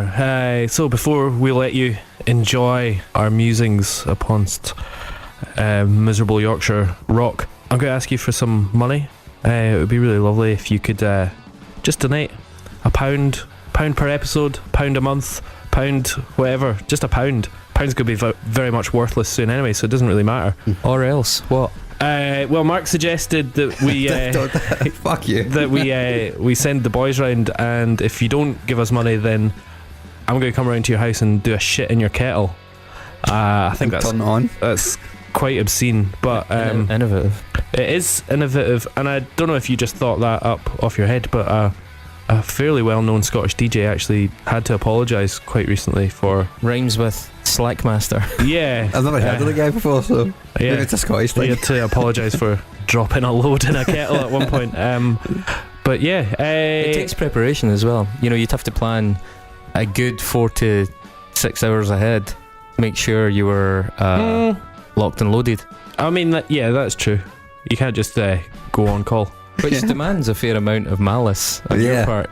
there. So before we let you enjoy our musings upon miserable Yorkshire rock, I'm going to ask you for some money. It would be really lovely if you could just donate £1 per episode, £1 a month, £1 whatever, just £1. Pound's going to be very much worthless soon anyway, so it doesn't really matter. Or else what? Well, Mark suggested that we fuck you. that we send the boys round, and if you don't give us money, then I'm going to come around to your house and do a shit in your kettle. I think Turn it on. that's quite obscene, but innovative. it is innovative, and I don't know if you just thought that up off your head, but a fairly well-known Scottish DJ actually had to apologise quite recently for... Rhymes with Slackmaster. Yeah. I've never heard of the guy before, so maybe it's a Scottish thing. He had to apologise for dropping a load in a kettle at one point. But yeah... it takes preparation as well. You know, you'd have to plan a good 4 to 6 hours ahead. Make sure you were locked and loaded. I mean, that's true. You can't just go on call. Which demands a fair amount of malice on your part.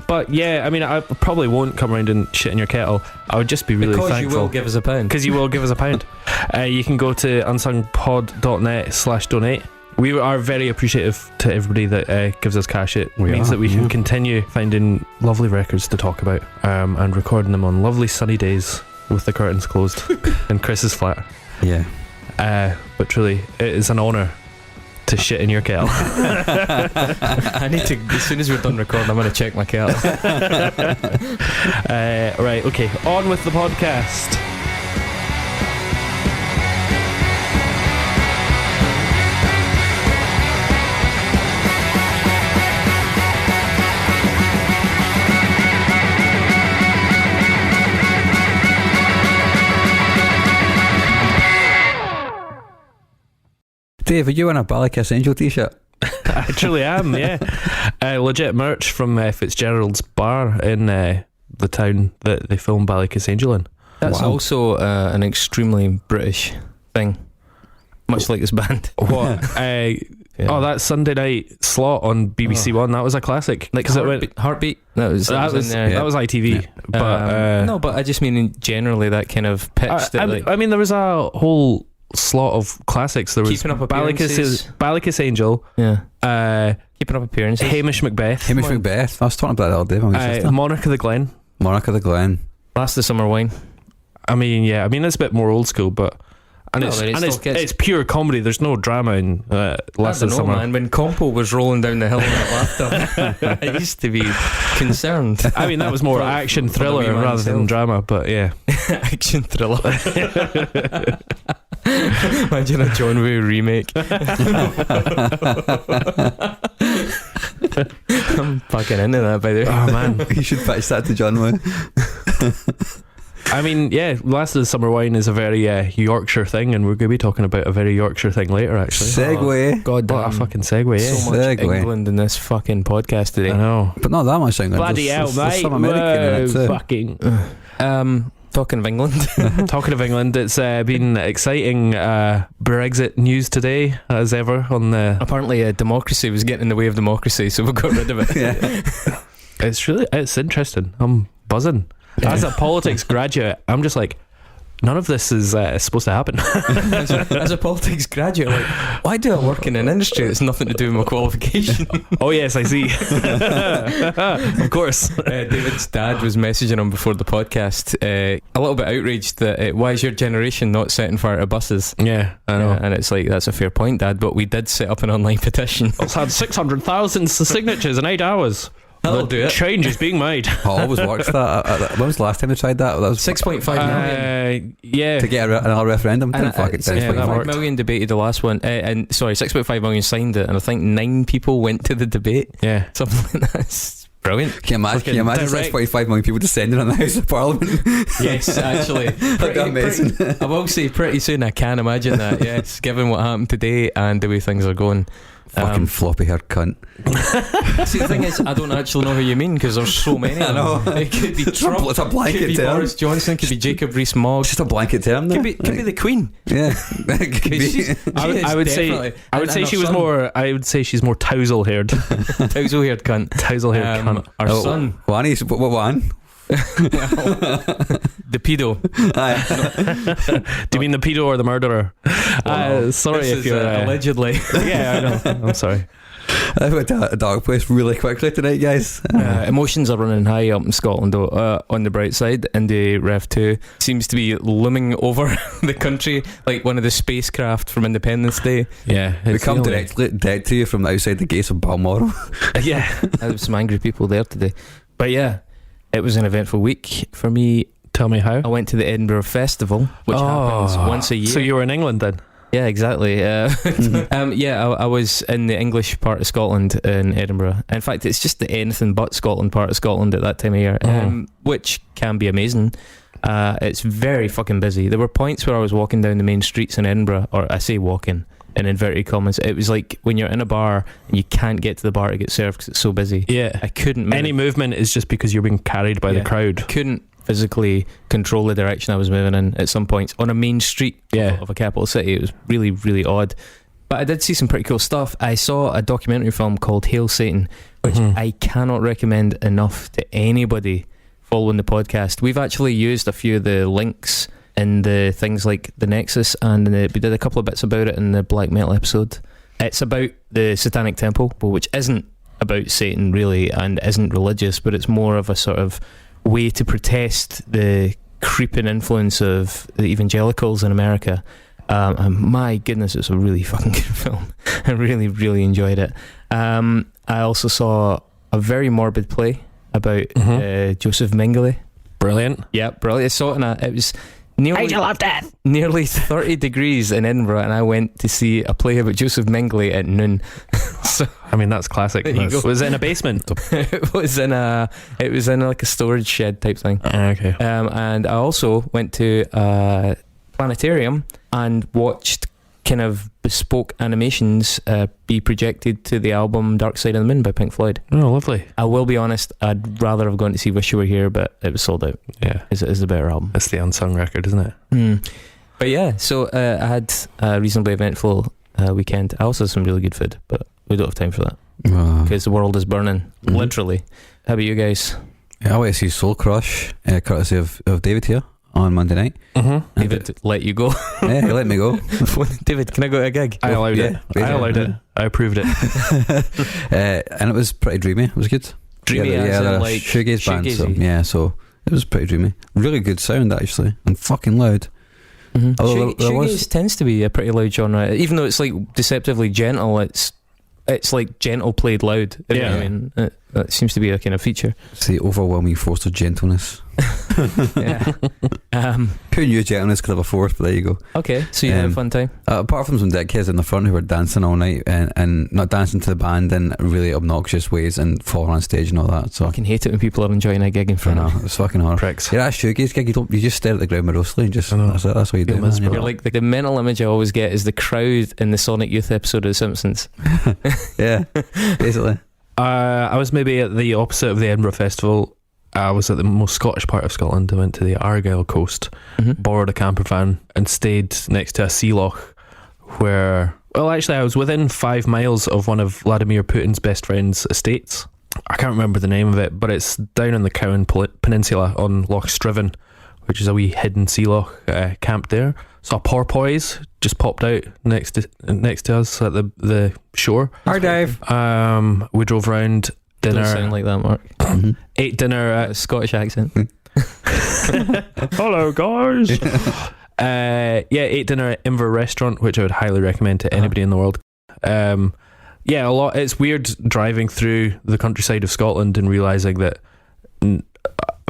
But yeah, I mean, I probably won't come around and shit in your kettle. I would just be really thankful. Because you will give us £1. Because you will give us £1. You can go to unsungpod.net/donate. We are very appreciative to everybody that gives us cash. It means that we can continue finding lovely records to talk about and recording them on lovely sunny days with the curtains closed in Chris's flat. Yeah. But truly, it is an honour to shit in your kettle. I need to, as soon as we're done recording, I'm going to check my kettle. Right, okay, on with the podcast. Dave, are you in a Ballykiss Angel t-shirt? I truly am, yeah. Legit merch from Fitzgerald's Bar in the town that they filmed Ballykiss Angel in. That's also an extremely British thing, much like this band. What? Oh, that Sunday night slot on BBC One, that was a classic. Like Heartbeat? That was ITV. Yeah. But no, but I just mean generally that kind of pitch. I mean, there was a whole slot of classics. There was Keeping Up Appearances, Ballykiss Angel, Keeping Up Appearances, Hamish Macbeth, I was talking about that all day. Monarch of the Glen, Last of Summer Wine. I mean, it's a bit more old school, but it's pure comedy. There's no drama in Last of the Summer. Man, when Compo was rolling down the hill in the laughter, I used to be concerned. I mean, that was more action thriller rather than drama, but yeah. Action thriller. Imagine a John Woo remake. I'm fucking into that, by the way. Oh man, you should pitch that to John Woo. I mean, yeah, Last of the Summer Wine is a very Yorkshire thing, and we're going to be talking about a very Yorkshire thing later, actually. Segue. God damn. What a fucking segue, yeah. So much England in this fucking podcast today. I know. But not that much England. Bloody hell, mate. There's some American in it too. Fucking. Talking of England. Talking of England, it's been exciting Brexit news today, as ever. Apparently democracy was getting in the way of democracy, so we got rid of it. It's interesting. I'm buzzing. As a politics graduate, I'm just like, none of this is supposed to happen. as a politics graduate, like, why do I work in an industry that's nothing to do with my qualification? Oh yes, I see. Of course. David's dad was messaging him before the podcast, a little bit outraged that why is your generation not setting fire to buses? Yeah, I know. And it's like, that's a fair point, Dad, but we did set up an online petition. It's had 600,000 signatures in 8 hours. That'll do it. Change is being made. I always watched that. When was the last time we tried that? That was 6.5 million. Yeah. To get another referendum. 6.5 million debated the last one. 6.5 million signed it, and I think 9 people went to the debate. Yeah. Something like that. Brilliant. Can you imagine 6.5 million people descending on the House of Parliament? Yes, actually. Amazing. I will say pretty soon I can imagine that, yes, given what happened today and the way things are going. Fucking floppy haired cunt. See, the thing is, I don't actually know who you mean, because there's so many. I know. It could be Trump, it's a blanket could be term. Boris Johnson, could be Jacob Rees-Mogg. Just a blanket term there. Could be the Queen. Yeah. I would say she's more tousle haired. Tousle haired cunt. Tousle haired cunt. Our son. What one? The pedo. Do you mean the pedo or the murderer? Sorry This if is, you're allegedly. Yeah, I know. I'm sorry. I went to a dark place really quickly tonight, guys. Emotions are running high up in Scotland, though. On the bright side, Indy Rev 2 seems to be looming over the country like one of the spacecraft from Independence Day. Yeah, We come direct to you from outside the gates of Balmoral. Yeah, There was some angry people there today. But yeah, it was an eventful week for me. tell me how. I went to the Edinburgh Festival, which happens once a year. So you were in England then? Yeah, exactly. I was in the English part of Scotland in Edinburgh. In fact, it's just the anything but Scotland part of Scotland at that time of year, which can be amazing. It's very fucking busy. There were points where I was walking down the main streets in Edinburgh, or I say walking in inverted commas. It was like when you're in a bar and you can't get to the bar to get served because it's so busy. Yeah. I couldn't. Any movement is just because you're being carried by the crowd. Couldn't physically control the direction I was moving in at some points on a main street of a capital city. It was really, really odd. But I did see some pretty cool stuff. I saw a documentary film called Hail Satan, which I cannot recommend enough to anybody following the podcast. We've actually used a few of the links in the things like the Nexus, and we did a couple of bits about it in the Black Metal episode. It's about the Satanic Temple, which isn't about Satan really and isn't religious, but it's more of a sort of way to protest the creeping influence of the evangelicals in America. And my goodness, it's a really fucking good film. I really, really enjoyed it. I also saw a very morbid play about Joseph Mengele. Brilliant. Yeah, brilliant. I saw it it was nearly 30 degrees in Edinburgh, and I went to see a play about Joseph Mengele at noon. So, I mean, that's classic. Was it in a basement? it was in like a storage shed type thing. Okay. And I also went to a planetarium and watched kind of bespoke animations be projected to the album Dark Side of the Moon by Pink Floyd. Oh, lovely. I will be honest, I'd rather have gone to see Wish You Were Here, but it was sold out. Yeah. Is the better album. It's the unsung record, isn't it? But yeah, so I had a reasonably eventful weekend. I also had some really good food, but we don't have time for that because the world is burning, literally. How about you guys? I went to see Soul Crush, courtesy of David here on Monday night. David let you go. Yeah, he let me go. David, can I go to a gig? I allowed it. I allowed it. I approved it. And it was pretty dreamy. It was good. Dreamy, yeah, as in like shoegaze band. shoegazy. So it was pretty dreamy. Really good sound actually, and fucking loud. Shoegaze tends to be a pretty loud genre, even though it's like deceptively gentle. It's like gentle played loud. Yeah, I mean, that seems to be a kind of feature. It's the overwhelming force of gentleness. Yeah. Pure new gentleness could have a force, but there you go. Okay, so you had a fun time. Apart from some dickheads in the front who were dancing all night and not dancing to the band in really obnoxious ways and falling on stage and all that. So I can hate it when people are enjoying a gig in front of me. It's fucking hard. Pricks. Yeah, that shoegaze gig, you just stare at the ground morosely and just that's what you do. Man. You're like the mental image I always get is the crowd in the Sonic Youth episode of The Simpsons. Yeah, basically. I was maybe at the opposite of the Edinburgh Festival. I was at the most Scottish part of Scotland. I went to the Argyll coast, borrowed a camper van and stayed next to a sea loch where, well, actually I was within 5 miles of one of Vladimir Putin's best friend's estates. I can't remember the name of it, but it's down on the Cowan Peninsula on Loch Striven, which is a wee hidden sea loch. Camped there. Saw porpoise just popped out next to us at the shore. Hi, Dave. We drove around. Dinner. Don't sound like that, Mark. Ate dinner at a Scottish accent. Hello, guys. Ate dinner at Inver Restaurant, which I would highly recommend to anybody in the world. A lot. It's weird driving through the countryside of Scotland and realising that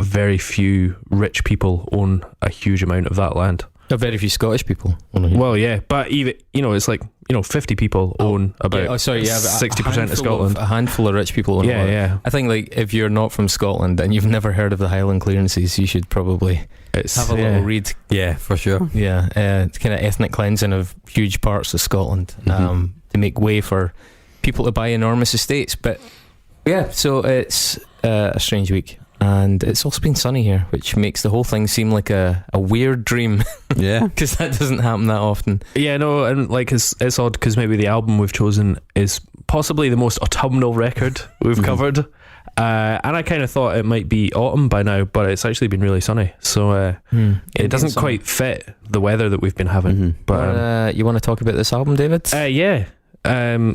very few rich people own a huge amount of that land. Very few Scottish people. Well, yeah, but even it's like 50 people own about 60% of Scotland. A handful of rich people own. Yeah. I think like if you're not from Scotland and you've never heard of the Highland clearances, you should probably have a little read. Yeah, for sure. Yeah, it's kind of ethnic cleansing of huge parts of Scotland to make way for people to buy enormous estates. But yeah, so it's a strange week. And it's also been sunny here, which makes the whole thing seem like a weird dream. Yeah, because that doesn't happen that often. Yeah, no, and like it's odd because maybe the album we've chosen is possibly the most autumnal record we've covered, And I kind of thought it might be autumn by now, but it's actually been really sunny, so it doesn't quite fit the weather that we've been having. But you want to talk about this album, David? Yeah.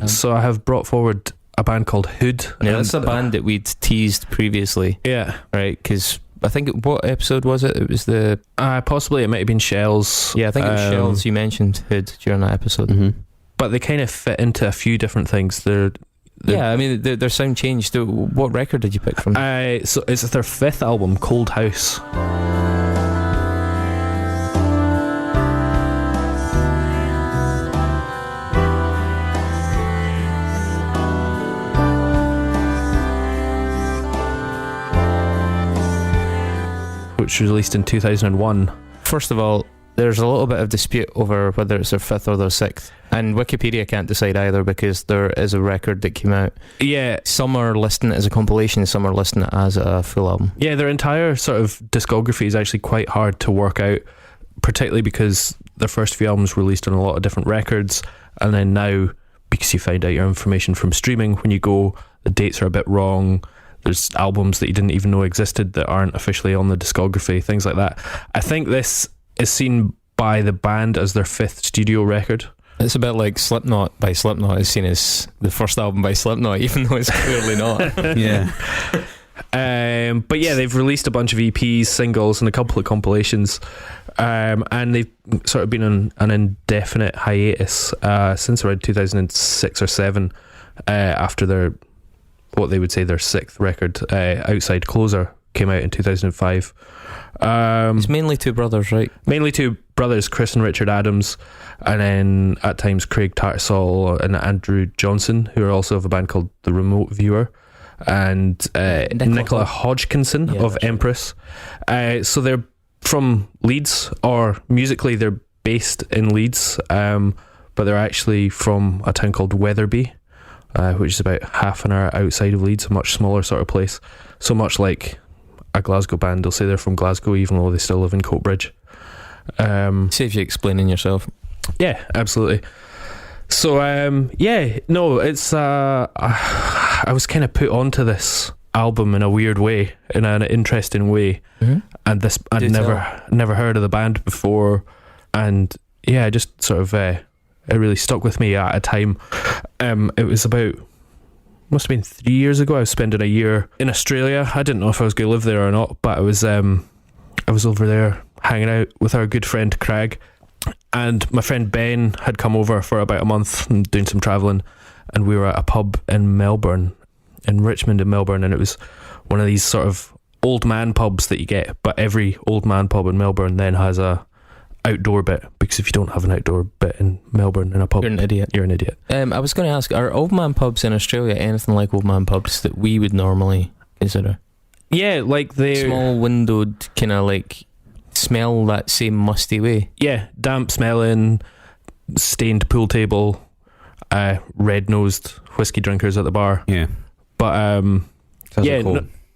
So I have brought forward a band called Hood. Yeah, that's a band that we'd teased previously. Yeah, right, because I think, what episode was it? It was the... possibly it might have been Shells. Yeah, I think it was Shells. You mentioned Hood during that episode. Mm-hmm. But they kind of fit into a few different things. Yeah, I mean, their sound changed. What record did you pick from? So it's their 5th album, Cold House. Which was released in 2001. First of all, there's a little bit of dispute over whether it's their 5th or their 6th, and Wikipedia can't decide either, because there is a record that came out. Yeah, some are listing it as a compilation, some are listing it as a full album. Yeah, their entire sort of discography is actually quite hard to work out, particularly because their first few albums were released on a lot of different records, and then now, because you find out your information from streaming, when you go, the dates are a bit wrong. There's albums that you didn't even know existed that aren't officially on the discography, things like that. I think this is seen by the band as their 5th studio record. It's a bit like Slipknot by Slipknot is seen as the first album by Slipknot, even though it's clearly not. Yeah. But yeah, they've released a bunch of EPs, singles, and a couple of compilations. And they've sort of been on an indefinite hiatus since around 2006 or 7, after their... what they would say their 6th record, Outside Closer, came out in 2005. It's mainly 2 brothers, right? Mainly 2 brothers, Chris and Richard Adams, and then at times Craig Tattersall and Andrew Johnson, who are also of a band called The Remote Viewer, and Nicola Hodgkinson of Empress. So they're from Leeds, or musically they're based in Leeds, but they're actually from a town called Wetherby, which is about half an hour outside of Leeds, a much smaller sort of place. So much like a Glasgow band, they'll say they're from Glasgow even though they still live in Coatbridge. Saves you explaining yourself. Yeah, absolutely. So it's I was kind of put onto this album in a weird way, in an interesting way, and I'd never heard of the band before, and yeah, just sort of it really stuck with me at a time. It was about, must have been 3 years ago. I was spending a year in Australia. I didn't know if I was going to live there or not, but I was over there hanging out with our good friend Craig, and my friend Ben had come over for about a month and doing some travelling, and we were at a pub in Melbourne, in Richmond in Melbourne, and it was one of these sort of old man pubs that you get, but every old man pub in Melbourne then has a outdoor bit, because if you don't have an outdoor bit in Melbourne in a pub, you're an idiot. I was going to ask, are old man pubs in Australia anything like old man pubs that we would normally consider? Yeah, like they're small windowed, kind of like smell that same musty way. Yeah, damp smelling, stained pool table, red nosed whiskey drinkers at the bar. Yeah, but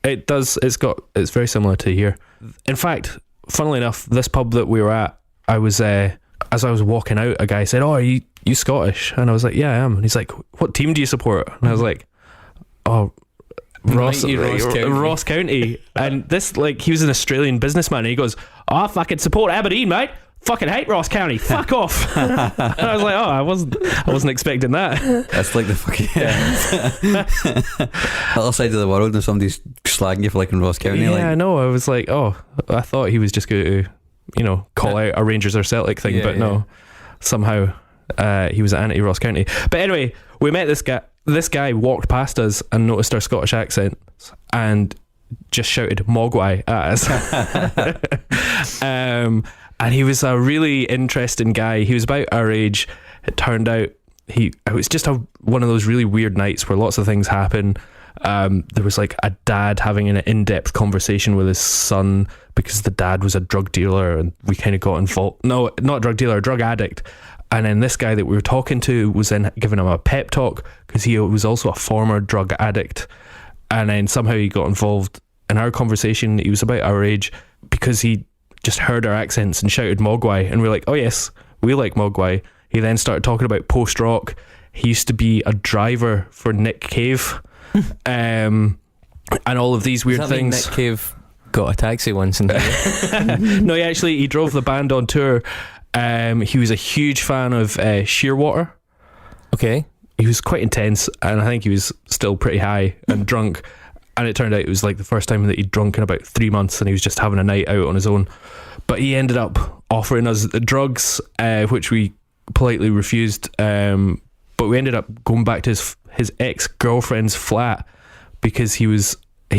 it does. It's very similar to here. In fact, funnily enough, this pub that we were at, I was as I was walking out, a guy said, "Oh, are you Scottish?" And I was like, "Yeah, I am." And he's like, "What team do you support?" And I was like, "Oh, Ross County." And this, like, he was an Australian businessman, and he goes, "Oh, I fucking support Aberdeen, mate. Fucking hate Ross County. Fuck off." And I was like, "Oh, I wasn't expecting that." That's like the fucking other side of the world, and somebody's slagging you for liking Ross County. Yeah, like. I know. I was like, oh, I thought he was just going to, call out a Rangers or Celtic thing, but no, somehow he was anti-Ross County. But anyway, we met this guy. This guy walked past us and noticed our Scottish accents and just shouted "Mogwai" at us. And he was a really interesting guy. He was about our age. It turned out it was just one of those really weird nights where lots of things happen. There was like a dad having an in-depth conversation with his son because the dad was a drug dealer, and we kind of got involved. No, not drug dealer, a drug addict. And then this guy that we were talking to was then giving him a pep talk because he was also a former drug addict. And then somehow he got involved in our conversation. He was about our age because he just heard our accents and shouted Mogwai, and we're like, "Oh yes, we like Mogwai." He then started talking about post-rock. He used to be a driver for Nick Cave. and all of these weird Does that mean things. Nick Cave got a taxi once and No, he drove the band on tour. He was a huge fan of Shearwater. okay. He was quite intense, and I think he was still pretty high and drunk. And it turned out it was like the first time that he'd drunk in about 3 months, and he was just having a night out on his own. But he ended up offering us the drugs, which we politely refused. But we ended up going back to his ex-girlfriend's flat because he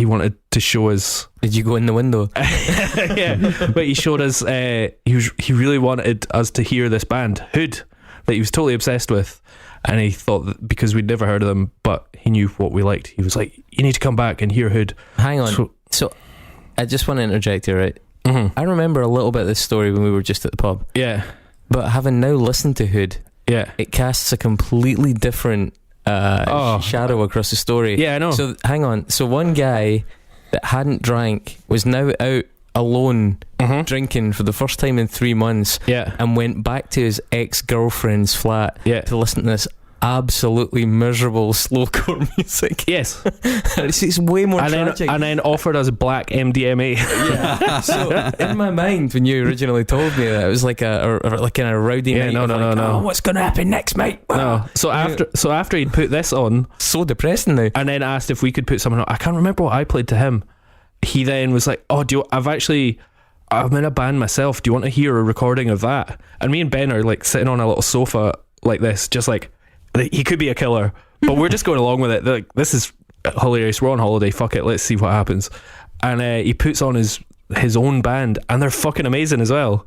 wanted to show us. Did you go in the window? Yeah, but he showed us. He really wanted us to hear this band Hood that he was totally obsessed with, and he thought that because we'd never heard of them, but he knew what we liked, he was like, "You need to come back and hear Hood." Hang on. So I just want to interject here, right? Mm-hmm. I remember a little bit of this story when we were just at the pub. Yeah, But having now listened to Hood, yeah, it casts a completely different shadow across the story. yeah. I know. So hang on. So one guy that hadn't drank was now out alone Mm-hmm. drinking for the first time in 3 months, Yeah, and went back to his ex-girlfriend's flat yeah. to listen to this absolutely miserable slowcore music. Yes, It's way more tragic. and then offered us black MDMA. Yeah. So in my mind, when you originally told me that, it was like a kind of rowdy Yeah, night. no, of no, like, no, no. "Oh, what's going to happen next, mate?" No. So after he'd put this on, So depressing now. and then asked if we could put something on, I can't remember what I played to him. He then was like, "Oh, I'm in a band myself. Do you want to hear a recording of that?" And me and Ben are like sitting on a little sofa like this, just like, he could be a killer, but we're just going along with it. They're like, this is hilarious. We're on holiday. Fuck it. Let's see what happens. And he puts on his own band, and they're fucking amazing as well.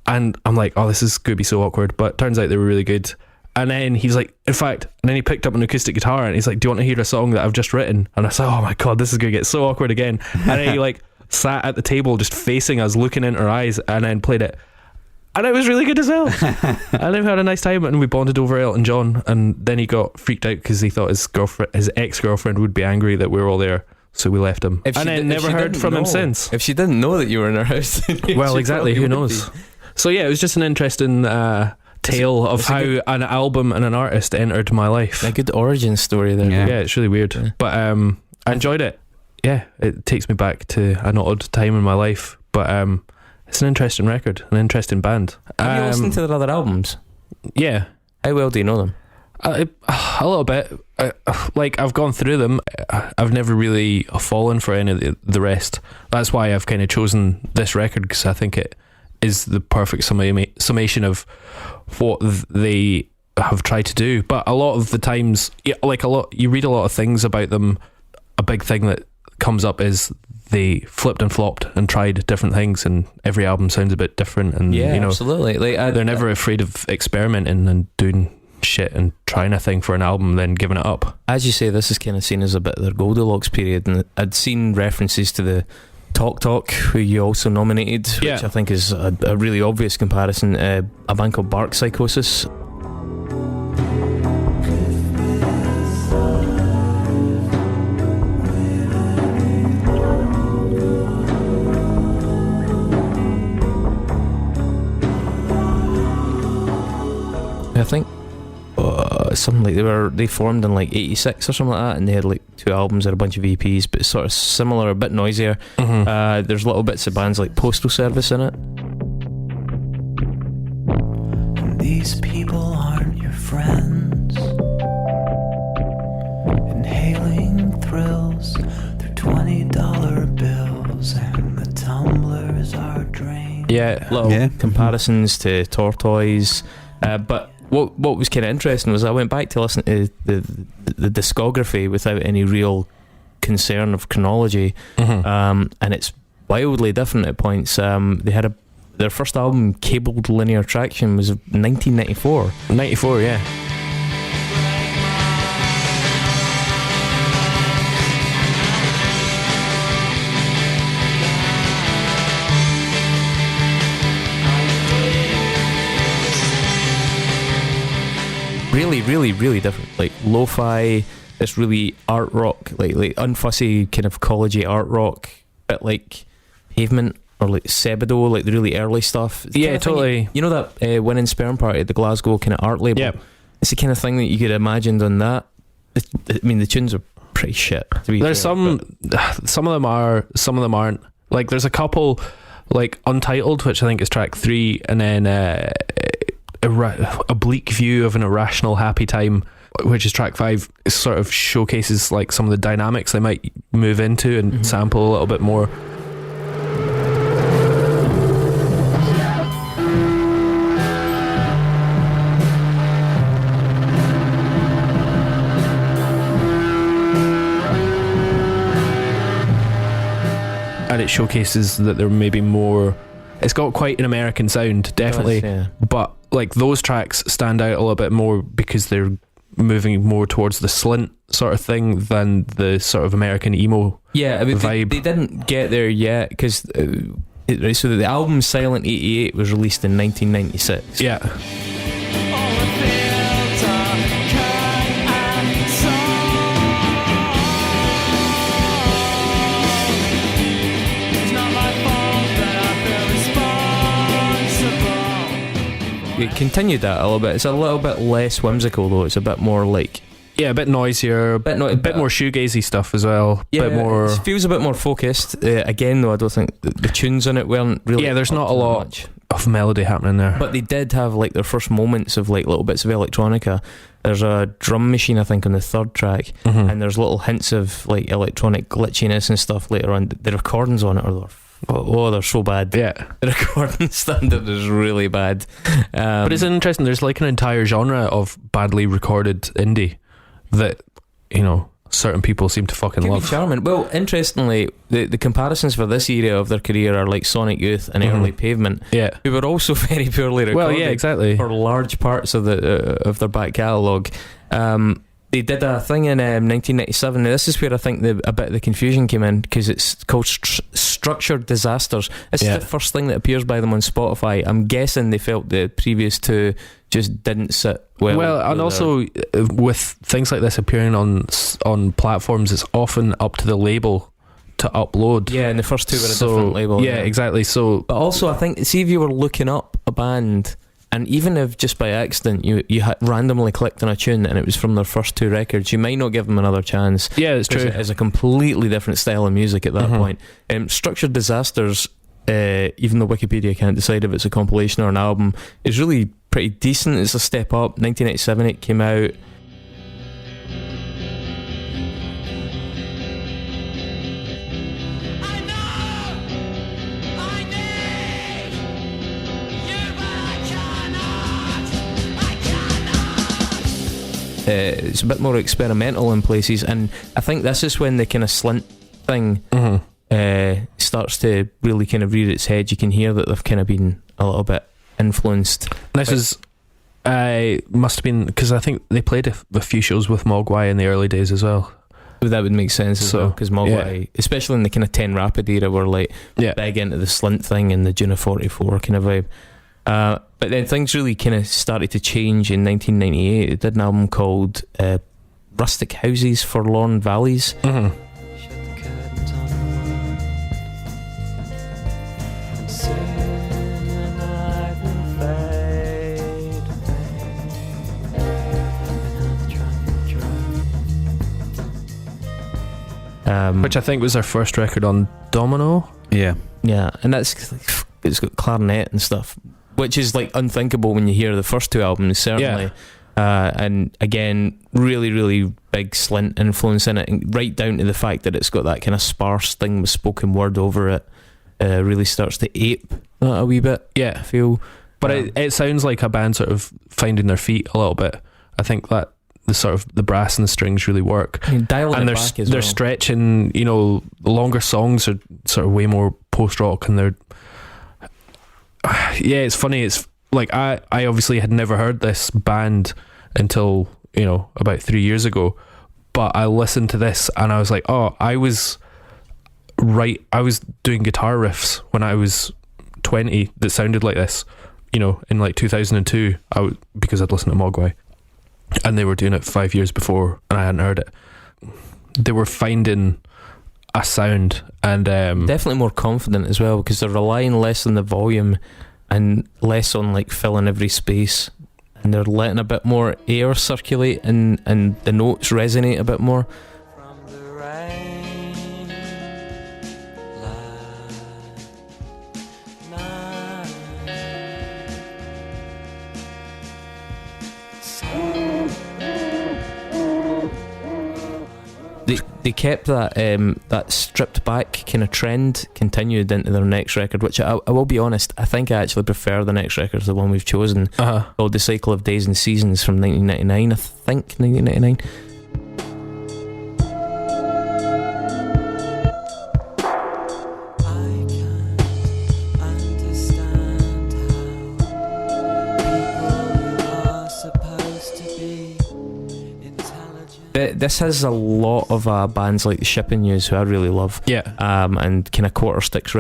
And I'm like, oh, this is going to be so awkward. But turns out they were really good. And then he's like, in fact, and then he picked up an acoustic guitar, and he's like, "Do you want to hear a song that I've just written?" And I said, "Oh my God, this is going to get so awkward again." And then he like sat at the table just facing us, looking into our eyes, and then played it. And it was really good as well. And we had a nice time, and we bonded over Elton John. And then he got freaked out because he thought his ex-girlfriend would be angry that we were all there, so we left him. And then never heard from him since. If she didn't know that you were in her house, Well, she exactly. probably Who would knows? be. So yeah, it was just an interesting tale of how an album and an artist entered my life. A good origin story there. Yeah. Yeah, it's really weird. Yeah. But I enjoyed it. Yeah, it takes me back to an odd time in my life. But it's an interesting record, an interesting band. Have you listened to their other albums? Yeah. How well do you know them? A little bit. Like, I've gone through them. I've never really fallen for any of the rest. That's why I've kind of chosen this record, because I think it is the perfect summation of what they have tried to do. But a lot of the times, you read a lot of things about them. A big thing that comes up is they flipped and flopped and tried different things, and every album sounds a bit different. And Yeah, absolutely. Like, they're never afraid of experimenting and doing shit and trying a thing for an album, then giving it up. as you say, this is kind of seen as a bit of their Goldilocks period, and I'd seen references to the Talk, who you also nominated, which Yeah. I think is a really obvious comparison. A band called Bark Psychosis. I think something like they formed in like 86 or something like that, and they had like 2 albums and a bunch of EPs, but it's sort of similar, a bit noisier. There's little bits of bands like Postal Service in it. And these people aren't your friends. Inhaling thrills through $20 bills, and the tumblers are drained. Yeah. Little comparisons to Tortoise, but what was kind of interesting was I went back to listen to the discography without any real concern of chronology, and it's wildly different at points. They had their first album, Cabled Linear Traction, was 1994. 94, yeah. Really, really, really different. Like lo-fi, this really art rock, like unfussy kind of collegey art rock, bit like Pavement or like Sebadoh, like the really early stuff. It's the Yeah, kind of thing totally. you know that Winning Sperm Party, the Glasgow kind of art label? Yeah. It's the kind of thing that you could have imagined on that. I mean, the tunes are pretty shit. To be There's fair, some of them are, some of them aren't. Like there's a couple, like Untitled, which I think is track 3, and then a bleak view of an irrational happy time, which is track 5, sort of showcases like some of the dynamics they might move into and sample a little bit more. And it showcases that there may be more. It's got quite an American sound, definitely. yeah. But like those tracks stand out a little bit more because they're moving more towards the slint sort of thing than the sort of American emo Yeah, I mean, vibe. they didn't get there yet because so the album Silent 88 was released in 1996. Yeah. It continued that a little bit. It's a little bit less whimsical though. It's a bit more like Yeah, a bit noisier, a bit more shoegazy stuff as well. yeah, Bit more. it feels a bit more focused. Again though, I don't think the tunes on it weren't really. Yeah, there's not a up to lot much. of melody happening there. But they did have like their first moments of like little bits of electronica. There's a drum machine I think on the 3rd track, and there's little hints of like electronic glitchiness and stuff later on. The recordings on it are they're so bad. Yeah. The recording standard is really bad. But it's interesting, there's like an entire genre of badly recorded indie that, you know, certain people seem to fucking Could love. be charming. Well, interestingly, the comparisons for this area of their career are like Sonic Youth and Early Pavement, Yeah. who were also very poorly recorded. Well, yeah, exactly. For large parts of of their back catalogue. They did a thing in 1997. Now, this is where I think a bit of the confusion came in because it's called Structured Disasters. This is the first thing that appears by them on Spotify. I'm guessing they felt the previous two just didn't sit well. Well, and also with things like this appearing on platforms, it's often up to the label to upload. Yeah, and the first two were a different label. Yeah, exactly. So, but also, I think, see if you were looking up a band, and even if just by accident you had randomly clicked on a tune and it was from their first 2 records, you might not give them another chance. yeah, it's true. It is a completely different style of music at that point. Structured Disasters, even though Wikipedia can't decide if it's a compilation or an album, is really pretty decent. It's a step up. 1987 it came out. It's a bit more experimental in places, and I think this is when the kind of slint thing starts to really kind of rear its head. You can hear that they've kind of been a little bit influenced. This is must have been because I think they played a few shows with Mogwai in the early days as well. That would make sense as well, because Mogwai, especially in the kind of 10 Rapid era, were like big into the slint thing and the June of 44 kind of vibe. But then things really kind of started to change in 1998. They did an album called Rustic Houses, Forlorn Valleys. Which I think was their first record on Domino. Yeah, and it's got clarinet and stuff, which is like unthinkable when you hear the first 2 albums, certainly. And again, really, really big slint influence in it, and right down to the fact that it's got that kind of sparse thing with spoken word over it. Really starts to ape that a wee bit. Yeah, I feel. But it sounds like a band sort of finding their feet a little bit. I think that the sort of the brass and the strings really work. I mean, dialing it back as they're well. stretching. You know, the longer songs are sort of way more post rock, and they're it's funny. It's like I obviously had never heard this band until, you know, about 3 years ago, but I listened to this and I was like, oh, I was doing guitar riffs when I was 20 that sounded like this, you know, in like 2002, because I'd listened to Mogwai, and they were doing it 5 years before and I hadn't heard it. They were finding a sound, and definitely more confident as well, because they're relying less on the volume and less on like filling every space, and they're letting a bit more air circulate and the notes resonate a bit more. they kept that that stripped back kind of trend continued into their next record, which I will be honest, I think I actually prefer the next record, the one we've chosen, called The Cycle of Days and Seasons from 1999. I think 1999. This has a lot of bands like the Shipping News, who I really love, and kind of quarter stick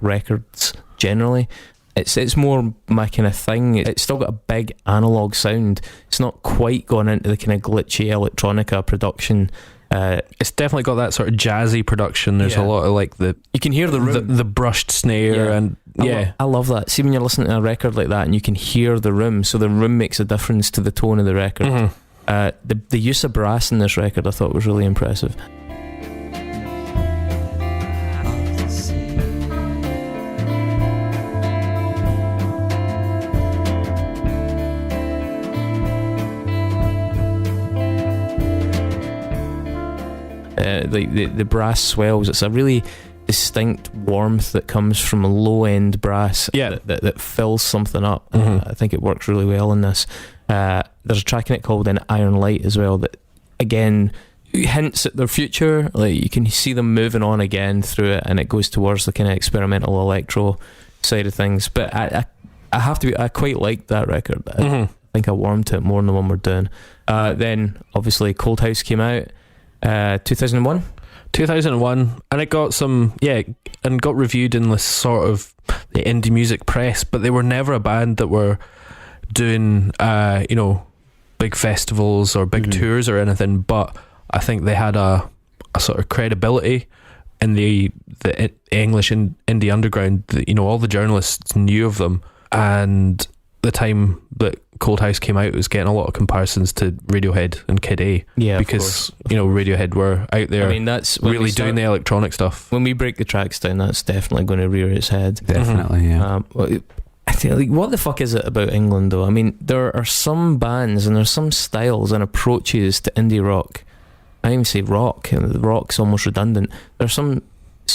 records generally. It's more my kind of thing. It's still got a big analog sound. It's not quite gone into the kind of glitchy electronica production. It's definitely got that sort of jazzy production. There's a lot of like you can hear the brushed snare and I love that. See, when you're listening to a record like that and you can hear the room, so the room makes a difference to the tone of the record. Mm-hmm. The use of brass in this record I thought was really impressive. The brass swells. It's a really distinct warmth that comes from a low end brass that fills something up. I think it works really well in this. There's a track in it called An Iron Light as well that again hints at their future. Like you can see them moving on again through it, and it goes towards the kind of experimental electro side of things. But I have to be, I quite liked that record. I think I warmed to it more than the one we're doing. Then obviously Cold House came out 2001, and it got and got reviewed in this sort of the indie music press, but they were never a band that were doing big festivals or big tours or anything. But I think they had a sort of credibility in the English indie underground. All the journalists knew of them, and the time that Cold House came out, it was getting a lot of comparisons to Radiohead and Kid A. Yeah, because Radiohead were out there. I mean, that's really doing the electronic stuff. When we break the tracks down, that's definitely going to rear its head. Definitely, yeah. I think, what the fuck is it about England though? I mean, there are some bands and there's some styles and approaches to indie rock. I even say rock, and rock's almost redundant. There's some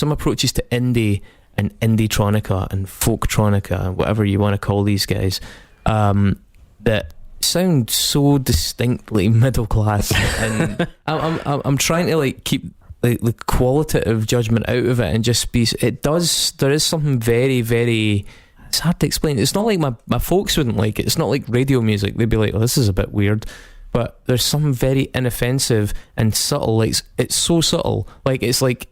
approaches to indie and indie-tronica and folk-tronica, whatever you want to call these guys, that sound so distinctly middle class. And I'm trying to like keep the qualitative judgment out of it and just be. There is something very, very. It's hard to explain. It's not like my folks wouldn't like it. It's not like radio music. They'd be like, "Oh, this is a bit weird." But there's some very inoffensive and subtle. Like it's so subtle. Like it's like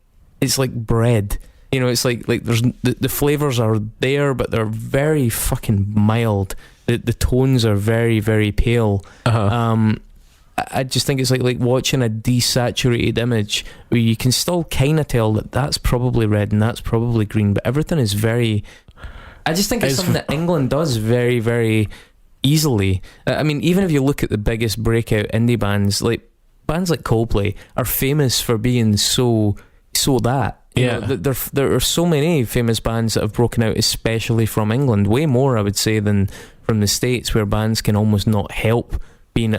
bread. It's like there's the flavors are there, but they're very fucking mild. The tones are very, very pale. I just think it's like watching a desaturated image where you can still kind of tell that that's probably red and that's probably green, but everything is very. I just think it's something that England does very, very easily. I mean, even if you look at the biggest breakout indie bands like Coldplay are famous for being so that. There are so many famous bands that have broken out, especially from England. Way more, I would say, than from the States, where bands can almost not help being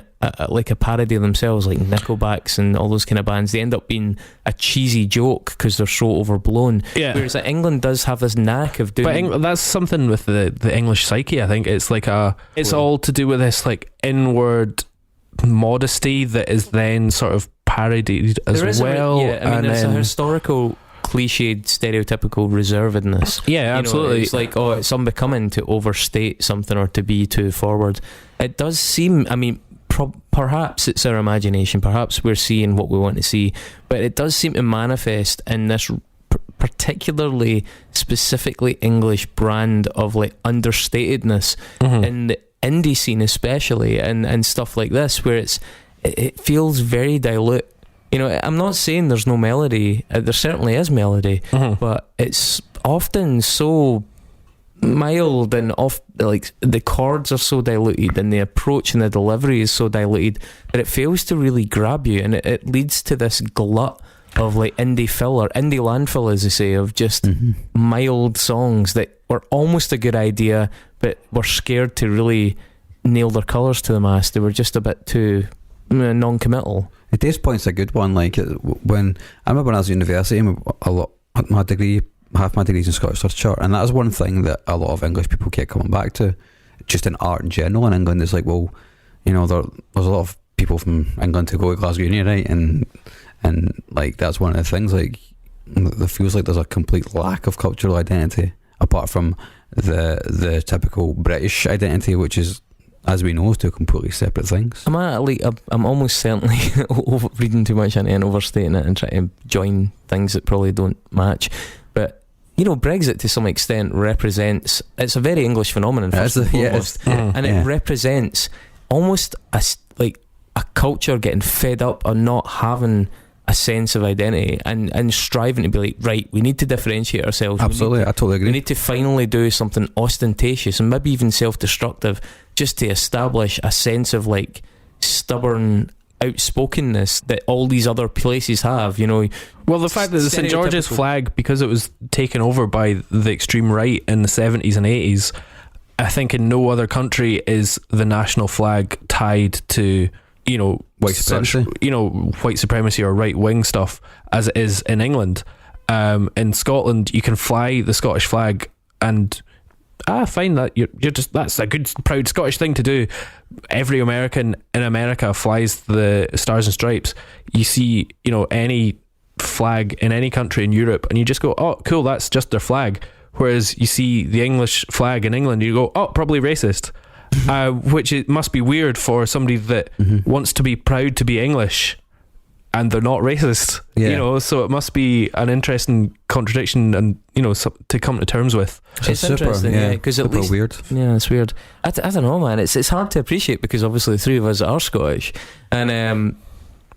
like a parody of themselves, like Nickelbacks and all those kind of bands. They end up being a cheesy joke because they're so overblown. Yeah. Whereas England does have this knack of doing. But that's something with the English psyche. I think it's like it's all to do with this like inward modesty that is then sort of parodied as well. There's a historical cliched, stereotypical reservedness. Yeah, absolutely. It's like, it's unbecoming to overstate something or to be too forward. It does seem, perhaps it's our imagination, perhaps we're seeing what we want to see, but it does seem to manifest in this particularly specifically English brand of like understatedness in the indie scene especially, and stuff like this, where it feels very dilute. I'm not saying there's no melody. There certainly is melody, but it's often so mild and like the chords are so diluted and the approach and the delivery is so diluted that it fails to really grab you, and it leads to this glut of like indie filler, indie landfill, as they say, of just mild songs that were almost a good idea, but were scared to really nail their colours to the mast. They were just a bit too non-committal. The Dave's point's a good one. Like when I remember when I was at university, my degree, half my degrees in Scottish literature, and that was one thing that a lot of English people kept coming back to, just in art in general in England. It's like, well, you know, there's a lot of people from England to go to Glasgow Uni, right? And like that's one of the things. Like, there feels like there's a complete lack of cultural identity apart from the typical British identity, which is, as we know, two completely separate things. I'm almost certainly reading too much into it and overstating it and trying to join things that probably don't match. But you know, Brexit to some extent represents, it's a very English phenomenon first and foremost, and it represents almost a culture getting fed up on not having a sense of identity and striving to be like, right, we need to differentiate ourselves. Absolutely, I totally agree. We need to finally do something ostentatious and maybe even self-destructive just to establish a sense of like stubborn outspokenness that all these other places have, you know. Well, the fact that the St George's flag, because it was taken over by the extreme right in the 70s and 80s, I think in no other country is the national flag tied to, you know, white supremacy, white supremacy or right wing stuff as it is in England. In Scotland, you can fly the Scottish flag, and I find that you're just, that's a good proud Scottish thing to do. Every American in America flies the Stars and Stripes. You see, you know, any flag in any country in Europe, and you just go, oh, cool, that's just their flag. Whereas you see the English flag in England, you go, oh, probably racist. Which it must be weird for somebody that wants to be proud to be English and they're not racist, you know, so it must be an interesting contradiction and, you know, to come to terms with. It's interesting, because at least weird. Yeah, it's weird. I don't know, man. It's hard to appreciate because obviously the three of us are Scottish, and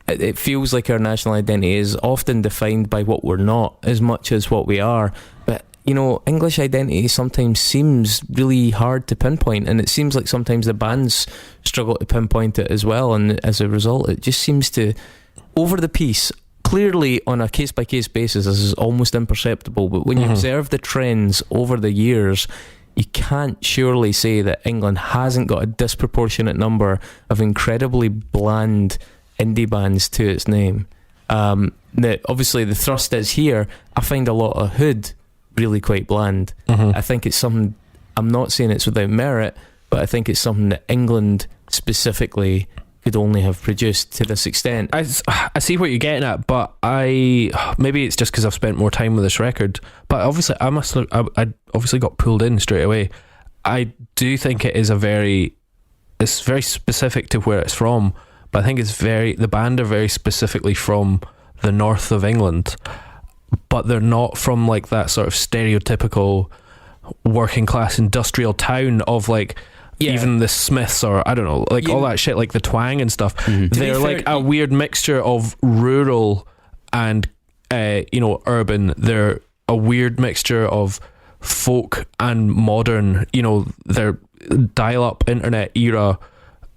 it feels like our national identity is often defined by what we're not as much as what we are. But you know, English identity sometimes seems really hard to pinpoint, and it seems like sometimes the bands struggle to pinpoint it as well, and as a result it just seems to, over the piece, clearly on a case by case basis this is almost imperceptible, but when you observe the trends over the years, you can't surely say that England hasn't got a disproportionate number of incredibly bland indie bands to its name. That obviously the thrust is here. I find a lot of Hood really quite bland. I think it's something, I'm not saying it's without merit, but I think it's something that England specifically could only have produced to this extent. I see what you're getting at, but maybe it's just because I've spent more time with this record, but obviously I obviously got pulled in straight away. I do think it's very specific to where it's from, but I think the band are very specifically from the north of England, but they're not from like that sort of stereotypical working class industrial town of like even the Smiths or I don't know, like all that shit, like the twang and stuff. They're like a weird mixture of rural and urban. They're a weird mixture of folk and modern, you know, they're dial-up internet era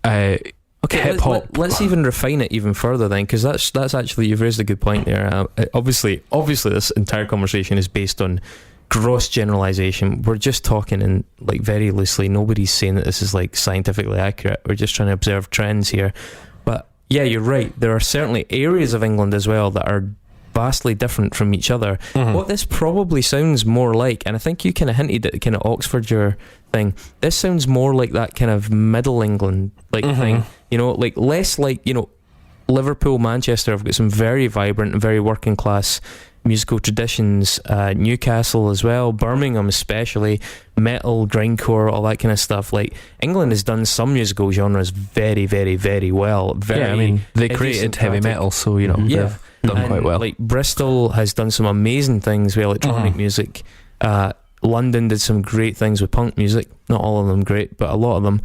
hip hop. Let's even refine it even further then, because that's actually, you've raised a good point there. Obviously this entire conversation is based on gross generalization. We're just talking in like very loosely. Nobody's saying that this is like scientifically accurate. We're just trying to observe trends here. But yeah, you're right. There are certainly areas of England as well that are vastly different from each other. What this probably sounds more like, and I think you kind of hinted at the kind of Oxfordshire thing, this sounds more like that kind of middle England like thing, you know, like less like, you know, Liverpool, Manchester have got some very vibrant and very working class musical traditions, Newcastle as well, Birmingham especially, metal, grindcore, all that kind of stuff. Like England has done some musical genres very, very, very well. They created heavy metal, so you know, they've done quite well. Like Bristol has done some amazing things with electronic music. London did some great things with punk music, not all of them great, but a lot of them.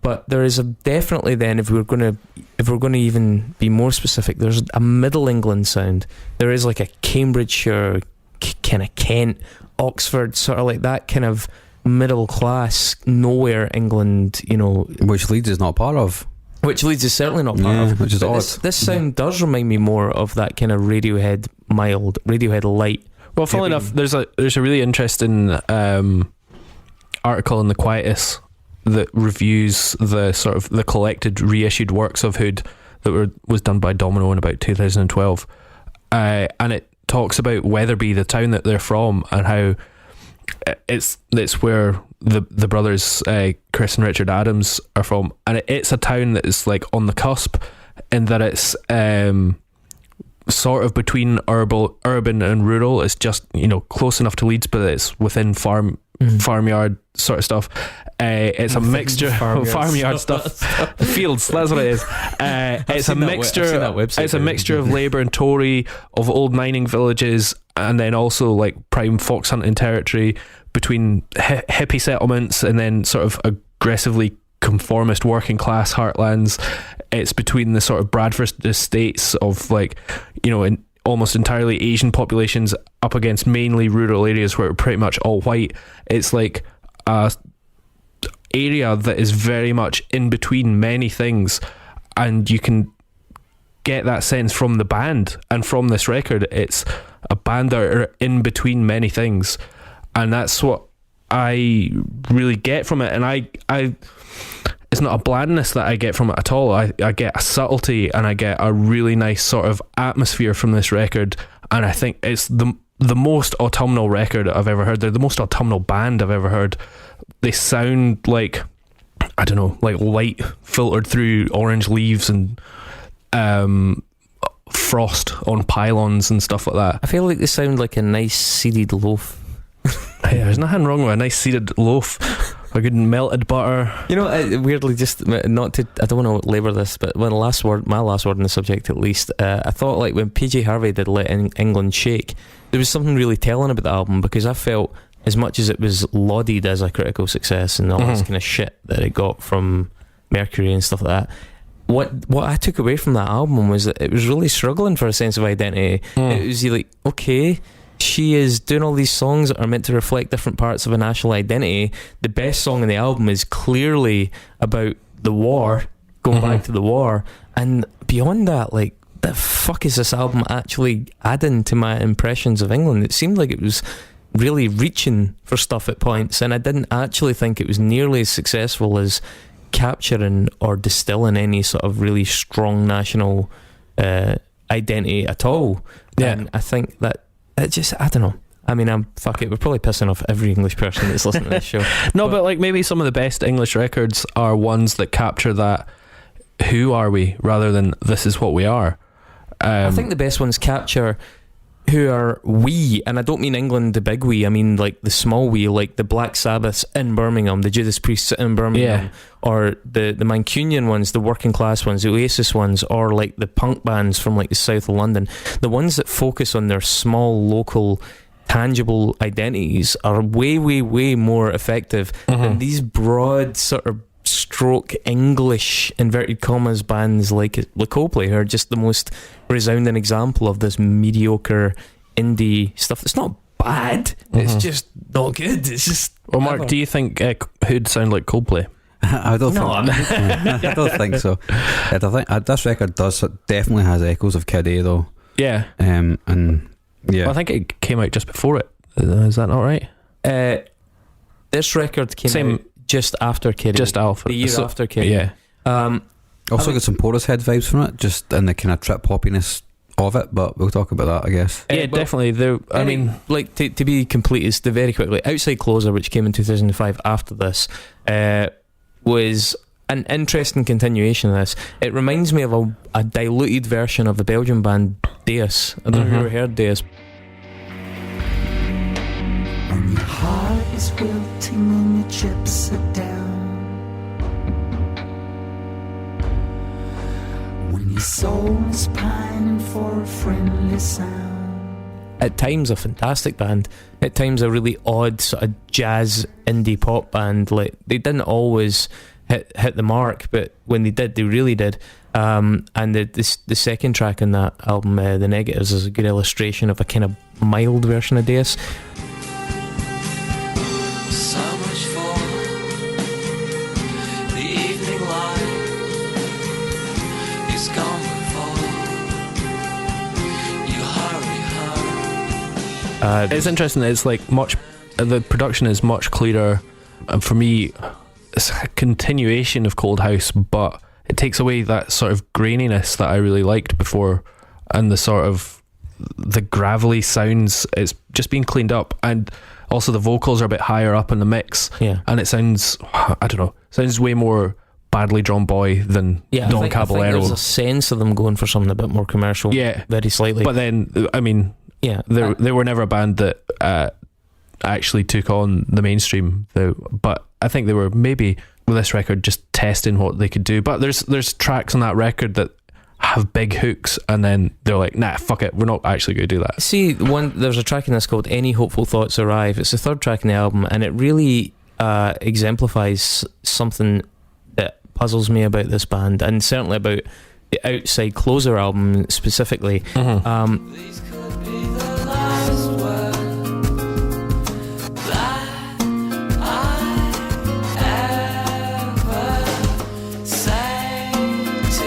But there is definitely then, if we're going to even be more specific, there's a middle England sound. There is like a Cambridgeshire, kind of Kent, Oxford, sort of like that kind of middle class, nowhere England, you know, which Leeds is not part of. Which Leeds is certainly not part of. Which is odd. This sound does remind me more of that kind of Radiohead mild, Radiohead light. Well, funnily enough, there's a really interesting article in the Quietus that reviews the sort of the collected reissued works of Hood that was done by Domino in about 2012, and it talks about Wetherby, the town that they're from, and how it's where the brothers Chris and Richard Adams are from, and it's a town that is like on the cusp, in that it's sort of between urban and rural. It's just, you know, close enough to Leeds, but it's within farmyard sort of stuff. It's a mixture of farmyard stuff. Fields, that's what it is. It's a mixture of Labour and Tory, of old mining villages, and then also like prime fox hunting territory, between hippie settlements and then sort of aggressively conformist working class heartlands. It's between the sort of Bradford estates of, like, you know, almost entirely Asian populations up against mainly rural areas where it's pretty much all white. It's like a area that is very much in between many things, and you can get that sense from the band and from this record. It's a band that are in between many things, and that's what I really get from it. And I it's not a blandness that I get from it at all. I get a subtlety, and I get a really nice sort of atmosphere from this record, and I think it's the most autumnal record I've ever heard. They're the most autumnal band I've ever heard. They sound like, I don't know, like light filtered through orange leaves and frost on pylons and stuff like that. I feel like they sound like a nice seeded loaf. Hey, there's nothing wrong with a nice seeded loaf. A good melted butter. You know, weirdly, just not to, I don't want to labour this, but my last word on the subject, at least, I thought, like, when PJ Harvey did Let England Shake, there was something really telling about the album, because I felt, as much as it was lauded as a critical success and all this kind of shit that it got from Mercury and stuff like that, what I took away from that album was that it was really struggling for a sense of identity. It was like, okay, she is doing all these songs that are meant to reflect different parts of a national identity. The best song in the album is clearly about the war, going back to the war, and beyond that, like, the fuck is this album actually adding to my impressions of England? It seemed like it was really reaching for stuff at points, and I didn't actually think it was nearly as successful as capturing or distilling any sort of really strong national identity at all. Yeah. And I think that it just, I don't know. I mean, we're probably pissing off every English person that's listening to this show. No, but like, maybe some of the best English records are ones that capture that who are we rather than this is what we are. I think the best ones capture who are we, and I don't mean England the big we, I mean like the small we, like the Black Sabbaths in Birmingham, the Judas Priests in Birmingham, or the Mancunian ones, the working class ones, the Oasis ones, or like the punk bands from like the south of London. The ones that focus on their small local tangible identities are way more effective than these broad sort of stroke English inverted commas bands like Coldplay, who are just the most resounding example of this mediocre indie stuff that's not bad, it's just not good. It's just, well, Mark, do you think who'd sound like Coldplay? I don't think so. I think this record definitely has echoes of Kid A though. Yeah. And yeah, well, I think it came out just before it. Is that not right? This record came out just after Kid A. Just Alpha. The year after Kid A. Yeah. Also got some Portishead vibes from it, just in the kind of trip hoppiness of it, but we'll talk about that, I guess. Yeah, definitely. I mean, like, to be complete, is the very quickly, Outside Closer, which came in 2005 after this, was an interesting continuation of this. It reminds me of a diluted version of the Belgian band Deus. I don't know if you ever heard Deus. When your heart is wilting and your chips are down, when your soul is pining for a friendly sound. At times a fantastic band, at times a really odd sort of jazz indie pop band. Like, they didn't always hit the mark, but when they did, they really did. And the second track on that album, The Negatives, is a good illustration of a kind of mild version of Deus. It's interesting. It's like the production is much clearer, and for me, it's a continuation of Cold House, but it takes away that sort of graininess that I really liked before, and the sort of the gravelly sounds. It's just been cleaned up, and also the vocals are a bit higher up in the mix. Yeah, and it sounds, I don't know, sounds way more badly drawn boy than Don Caballero. I think there's a sense of them going for something a bit more commercial. Yeah, very slightly. But then, I mean, yeah, they were never a band that actually took on the mainstream. But I think they were maybe with this record just testing what they could do. But there's tracks on that record that have big hooks, and then they're like, nah, fuck it, we're not actually going to do that. See, there's a track in this called Any Hopeful Thoughts Arrive. It's the third track in the album, and it really exemplifies something that puzzles me about this band, and certainly about the Outside Closer album specifically. Mm-hmm. These could be the last words that I ever say to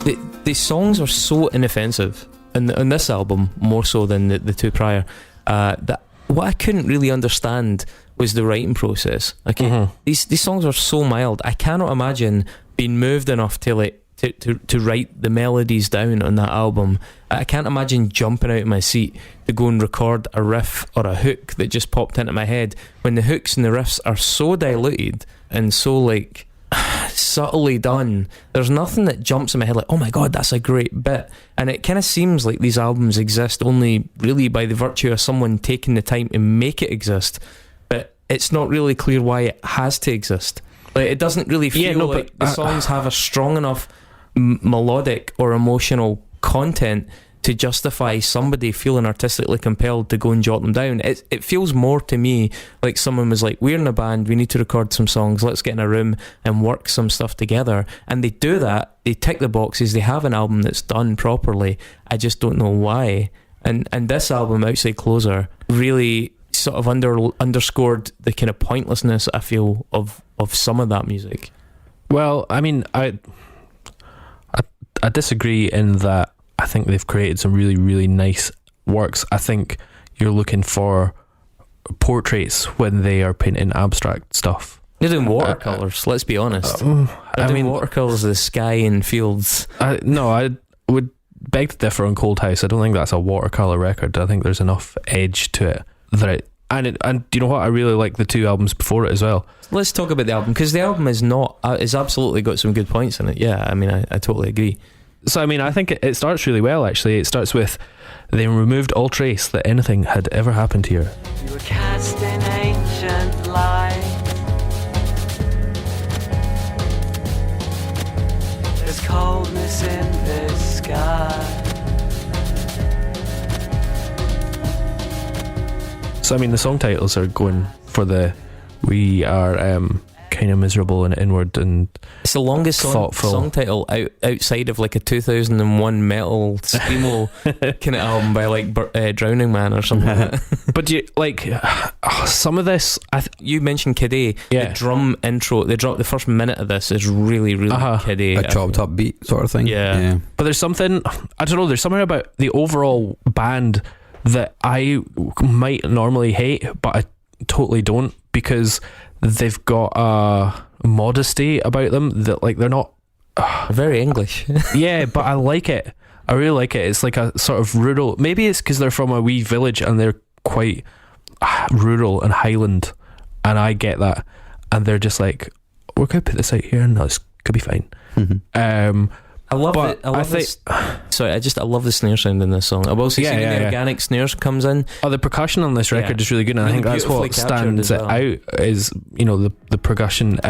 you. The songs are so inoffensive on this album, more so than the two prior, that what I couldn't really understand was the writing process. Okay, mm-hmm. These songs are so mild. I cannot imagine being moved enough to write the melodies down on that album. I can't imagine jumping out of my seat to go and record a riff or a hook that just popped into my head, when the hooks and the riffs are so diluted and so like subtly done. There's nothing that jumps in my head like, oh my god, that's a great bit. And it kind of seems like these albums exist only really by the virtue of someone taking the time to make it exist, but it's not really clear why it has to exist. Like, it doesn't really feel like the songs have a strong enough melodic or emotional content to justify somebody feeling artistically compelled to go and jot them down. It feels more to me like someone was like, we're in a band, we need to record some songs, let's get in a room and work some stuff together. And they do that, they tick the boxes, they have an album that's done properly. I just don't know why. And this album, Outside Closer, really sort of underscored the kind of pointlessness, I feel, of some of that music. Well, I mean, I disagree in that I think they've created some really, really nice works. I think you're looking for portraits when they are painting abstract stuff. They're doing watercolours, let's be honest. They're doing watercolours of the sky and fields. No, I would beg to differ on Cold House. I don't think that's a watercolour record. I think there's enough edge to it that and do you know what? I really like the two albums before it as well. Let's talk about the album, because the album is absolutely got some good points in it. Yeah, I mean, I totally agree. So, I mean, I think it starts really well, actually. It starts with, they removed all trace that anything had ever happened here. You were cast in ancient light. There's coldness in this sky. So, I mean, the song titles are going for we are kind of miserable and inward, and it's the longest song title outside of like a 2001 metal screamo kind of album by like Drowning Man or something like that. But you like some of this you mentioned Kiddie. The drum intro, they dropped the first minute of this is really Kiddie, a chopped up beat sort of thing. Yeah. But there's something, I don't know, there's something about the overall band that I might normally hate, but I totally don't, because they've got a modesty about them that, like, they're not very English. Yeah, but I like it. I really like it. It's like a sort of rural, maybe it's because they're from a wee village and they're quite rural and Highland, and I get that, and they're just like, we're going to put this out here and this could be fine. Mm-hmm. I love it. I love this. Sorry, I love the snare sound in this song. I will say, the organic snares comes in. Oh, the percussion on this record is really good, and really I think that's what stands it out is, you know, the percussion.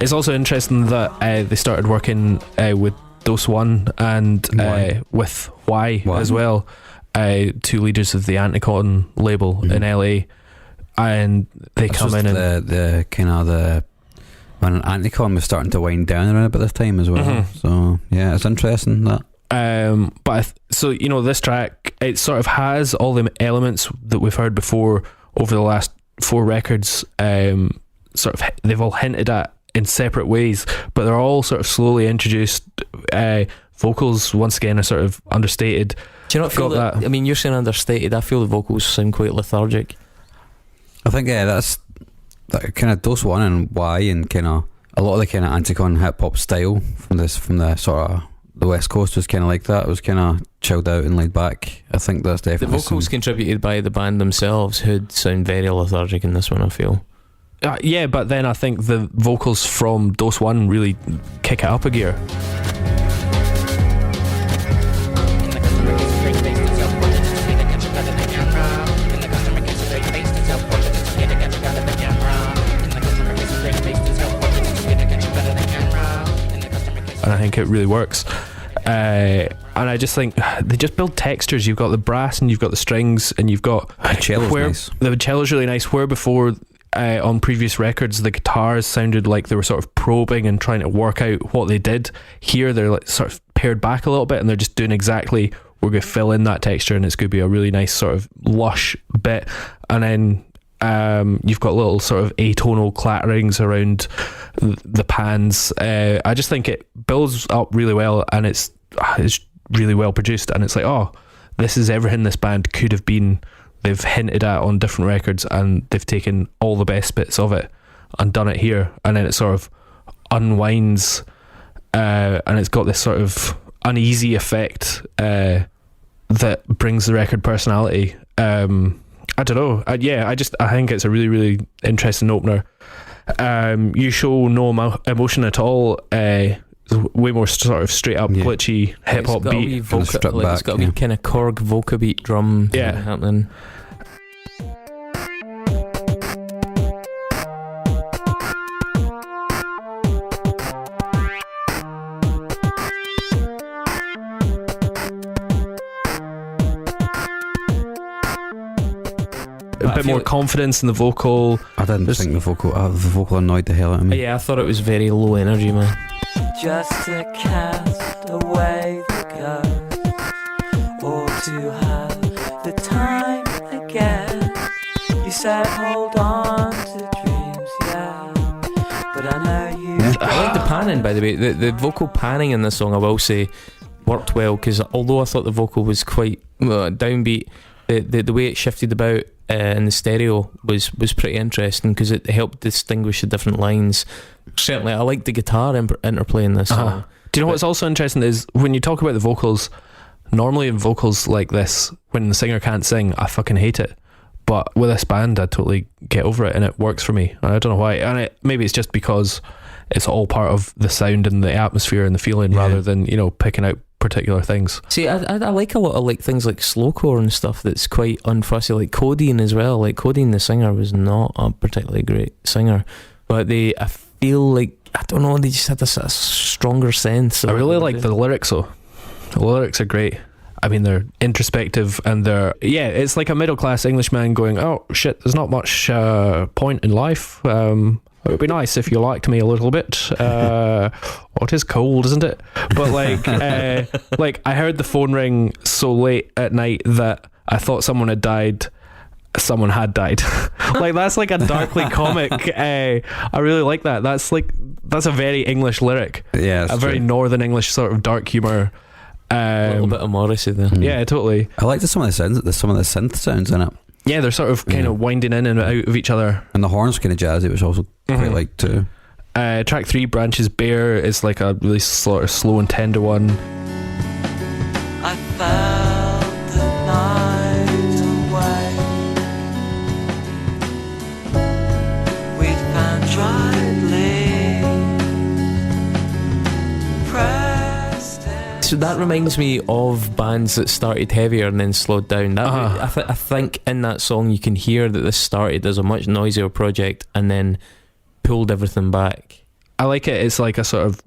It's also interesting that they started working with Dose One and with Y as well, two leaders of the Anticon label in LA, and they come in and the kind of when Anticon was starting to wind down around about this time as well. Mm-hmm. So yeah, it's interesting that. So you know, this track, it sort of has all the elements that we've heard before over the last 4 records. they've all hinted at in separate ways, but they're all sort of slowly introduced. Vocals once again are sort of understated. Do you not feel that? I mean, you're saying understated. I feel the vocals sound quite lethargic. I think that's that kind of Dose One and Y, and kind of a lot of the kind of anti-con hip hop style from the sort of the West Coast was kind of like that. It was kind of chilled out and laid back. I think that's definitely the vocals contributed by the band themselves, who'd sound very lethargic in this one, I feel. Yeah, but then I think the vocals from Dose One really kick it up a gear. And I think it really works. And I just think they just build textures. You've got the brass and you've got the strings and you've got the cello's nice. The cello's really nice. Where before on previous records the guitars sounded like they were sort of probing and trying to work out what they did. Here they're like sort of pared back a little bit and they're just doing exactly, we're going to fill in that texture and it's going to be a really nice sort of lush bit. And then you've got little sort of atonal clatterings around the pans. I just think it builds up really well and it's really well produced, and it's like, oh, this is everything this band could have been. They've hinted at on different records and they've taken all the best bits of it and done it here, and then it sort of unwinds and it's got this sort of uneasy effect that brings the record personality. I don't know. I think it's a really, really interesting opener. You show no emotion at all. Way more sort of straight up glitchy hip hop beat. It's got a wee kind of Korg Volca beat drum happening. A bit more confidence in the vocal. I didn't think the vocal annoyed the hell out of me. Yeah, I thought it was very low energy, man. Just to cast away the ghost, or to have the time again. You said hold on to dreams, yeah, but I know you. Yeah. I like the panning, by the way. The vocal panning in this song, I will say, worked well, because although I thought the vocal was quite downbeat, the way it shifted about in the stereo was pretty interesting, because it helped distinguish the different lines. Certainly I like the guitar interplay in this song. Do you know what's also interesting is when you talk about the vocals, normally in vocals like this, when the singer can't sing, I fucking hate it, but with this band I totally get over it and it works for me. I don't know why, and maybe it's just because it's all part of the sound and the atmosphere and the feeling, rather than picking out particular things. See, I like a lot of like things like slowcore and stuff that's quite unfussy, like Codeine as well. Like Codeine, the singer, was not a particularly great singer, but I feel like, I don't know, they just had a stronger sense. I really like the lyrics though. The lyrics are great. I mean, they're introspective and it's like a middle class Englishman going, oh shit, there's not much point in life. It would be nice if you liked me a little bit. It is cold, isn't it? But like I heard the phone ring so late at night that I thought someone had died. Someone had died. Like, that's like a darkly comic. I really like that. That's a very English lyric. Yeah, a very Northern English sort of dark humour. A little bit of Morrissey there. Yeah, totally. I like some of the synth sounds in it. Yeah, they're sort of kind of winding in and out of each other. And the horns kind of jazzy, which I also quite like too. Track 3, Branches Bare, is like a really sort of slow and tender one. I found the night away. We found dry leaves pressed in. So that reminds me of bands that started heavier and then slowed down. I think in that song you can hear that this started as a much noisier project and then pulled everything back. I like it. It's like a sort of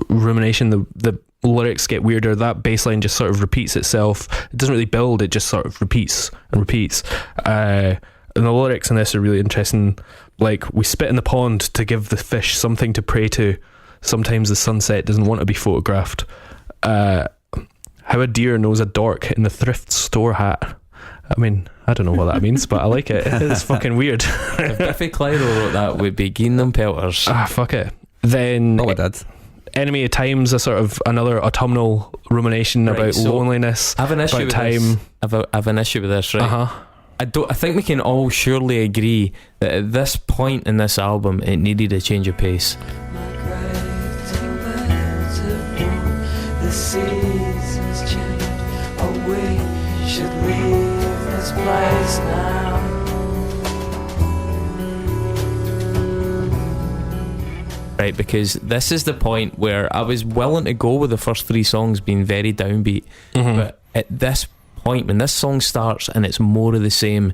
rumination. The lyrics get weirder. That bass line just sort of repeats itself. It doesn't really build, it just sort of repeats and repeats. And the lyrics in this are really interesting. Like, we spit in the pond to give the fish something to prey to. Sometimes the sunset doesn't want to be photographed. How a deer knows a dork in the thrift store hat. I mean, I don't know what that means, but I like it. It's fucking weird. If Biffy Clyro wrote that, we'd be giving them pelters. Fuck it. Then Oh, it did. Enemy of Time's a sort of another autumnal rumination Right, about so loneliness. I have an issue about with time. this. I've an issue with this, right? Uh-huh. I think we can all surely agree that at this point in this album, it needed a change of pace. The seasons change. Oh, we should leave this place now. Right, because this is the point where I was willing to go with the first 3 songs being very downbeat, but at this point, when this song starts and it's more of the same,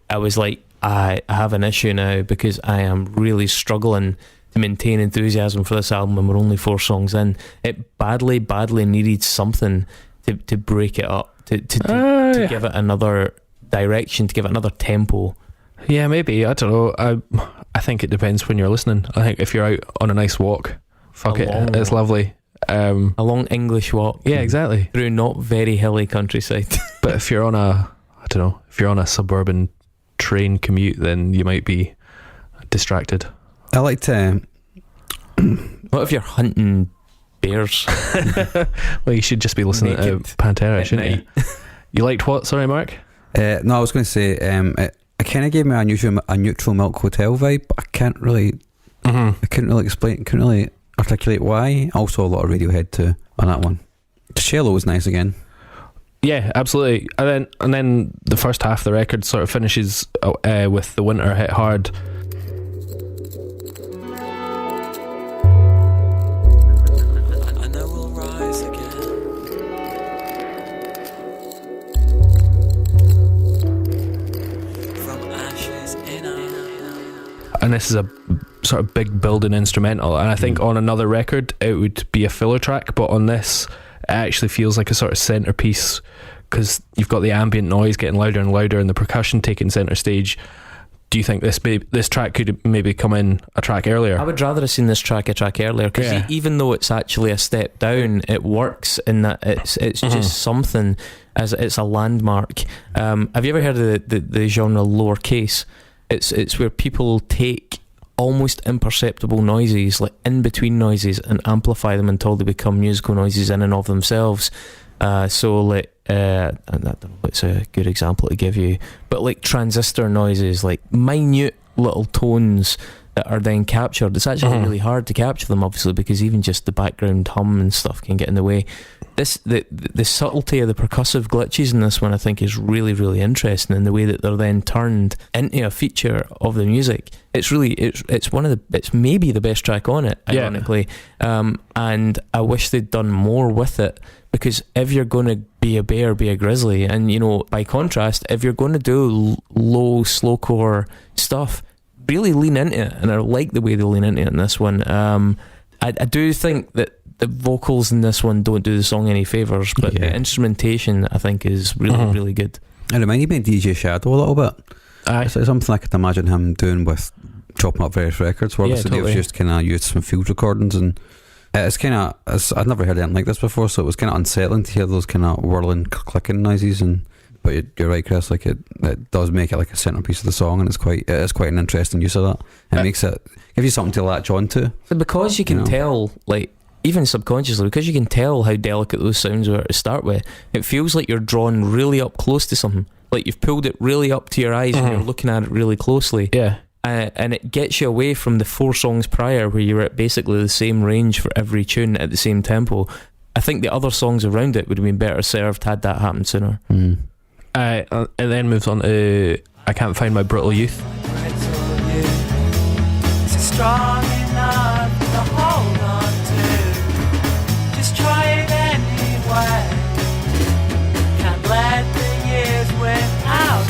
I was like, I have an issue now, because I am really struggling to maintain enthusiasm for this album, and we're only 4 songs in. It badly needed something to break it up, to give it another direction, to give it another tempo. Yeah, maybe. I don't know. I think it depends when you're listening. I think if you're out on a nice walk, fuck it, it's lovely. A long English walk. Yeah, exactly. Through not very hilly countryside. But if you're on if you're on a suburban train commute, then you might be distracted. I like to. What if you're hunting bears? Well, you should just be listening to Naked Pantera, at shouldn't night. you? You liked what? Sorry, Mark? No, I was going to say it kind of gave me a neutral Milk Hotel vibe, but I couldn't really explain, couldn't really articulate why. Also, a lot of Radiohead too on that one. Shallow was nice again. Yeah, absolutely. And then the first half of the record sort of finishes with The Winter Hit Hard. I know we'll rise again. From ashes in our. And this is a sort of big building instrumental, and I think on another record it would be a filler track, but on this it actually feels like a sort of centerpiece, because you've got the ambient noise getting louder and louder and the percussion taking center stage. Do you think this track could maybe come in a track earlier? I would rather have seen this track a track earlier, because even though it's actually a step down, it works in that it's just something, as it's a landmark. Have you ever heard of the genre lowercase? It's where people take almost imperceptible noises, like in between noises, and amplify them until they become musical noises in and of themselves. So like I don't know what's a good example to give you, but like transistor noises, like minute little tones that are then captured. It's actually really hard to capture them, obviously, because even just the background hum and stuff can get in the way. The subtlety of the percussive glitches in this one, I think, is really, really interesting, in the way that they're then turned into a feature of the music. It's maybe the best track on it, ironically. And I wish they'd done more with it, because if you're going to be a bear, be a grizzly, and by contrast, if you're going to do low slowcore stuff, really lean into it, and I like the way they lean into it in this one. I do think that the vocals in this one don't do the song any favours, but the instrumentation, I think, is really, really good. It reminded me of DJ Shadow a little bit. It's something I could imagine him doing with chopping up various records, where obviously they've just kind of used some field recordings, and it's kind of, I'd never heard anything like this before, so it was kind of unsettling to hear those kind of whirling, clicking noises. But you're right, Chris, like it does make it like a centerpiece of the song, and it is quite an interesting use of that. It makes it, gives you something to latch on to. Because you can tell, like, even subconsciously, because you can tell how delicate those sounds were to start with, it feels like you're drawn really up close to something. Like you've pulled it really up to your eyes and you're looking at it really closely. Yeah. And it gets you away from the 4 songs prior, where you're at basically the same range for every tune at the same tempo. I think the other songs around it would have been better served had that happened sooner. It then moves on to I Can't Find My Brittle Youth. Is it strong enough to hold on to? Just try it anyway. Can't let the years win out,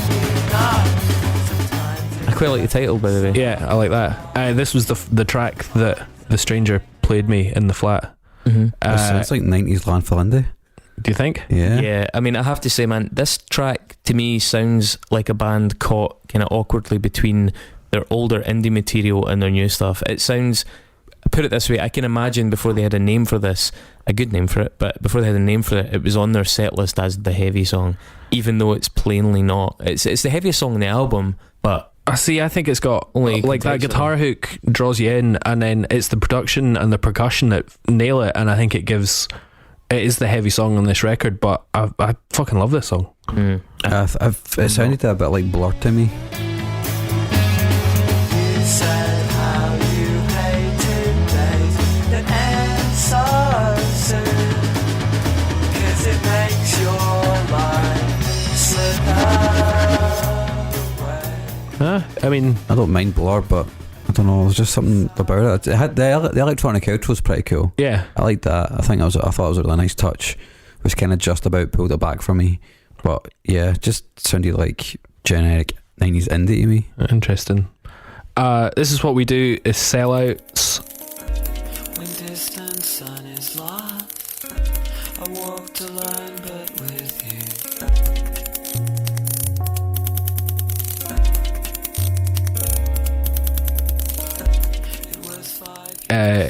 I quite like the title, by the way. Yeah, I like that. This was the track that The Stranger played me in the flat. It's like 90s landfill indie. Do you think? Yeah, I mean, I have to say, man, this track to me sounds like a band caught kind of awkwardly between their older indie material and their new stuff. It sounds put it this way, I can imagine before they had a name for this, a good name for it, but before they had a name for it, it was on their set list as the heavy song, even though it's plainly not. It's the heaviest song on the album, but I think it's got only like that guitar hook draws you in, and then it's the production and the percussion that nail it, and I think it is the heavy song on this record. But I fucking love this song. It sounded a bit like Blur to me. You said how you hated days that end so soon, 'cause it makes your life slip away. I mean, I don't mind Blur, but I don't know, there's just something about it. It had the electronic outro was pretty cool. yeah, I liked that. I thought it was a really nice touch. It was kind of just about pulled it back for me. But yeah, it just sounded like generic 90s indie to me. interesting. This is what we do is sellouts. When distant sun is lost, I walked alone but with you. It was 5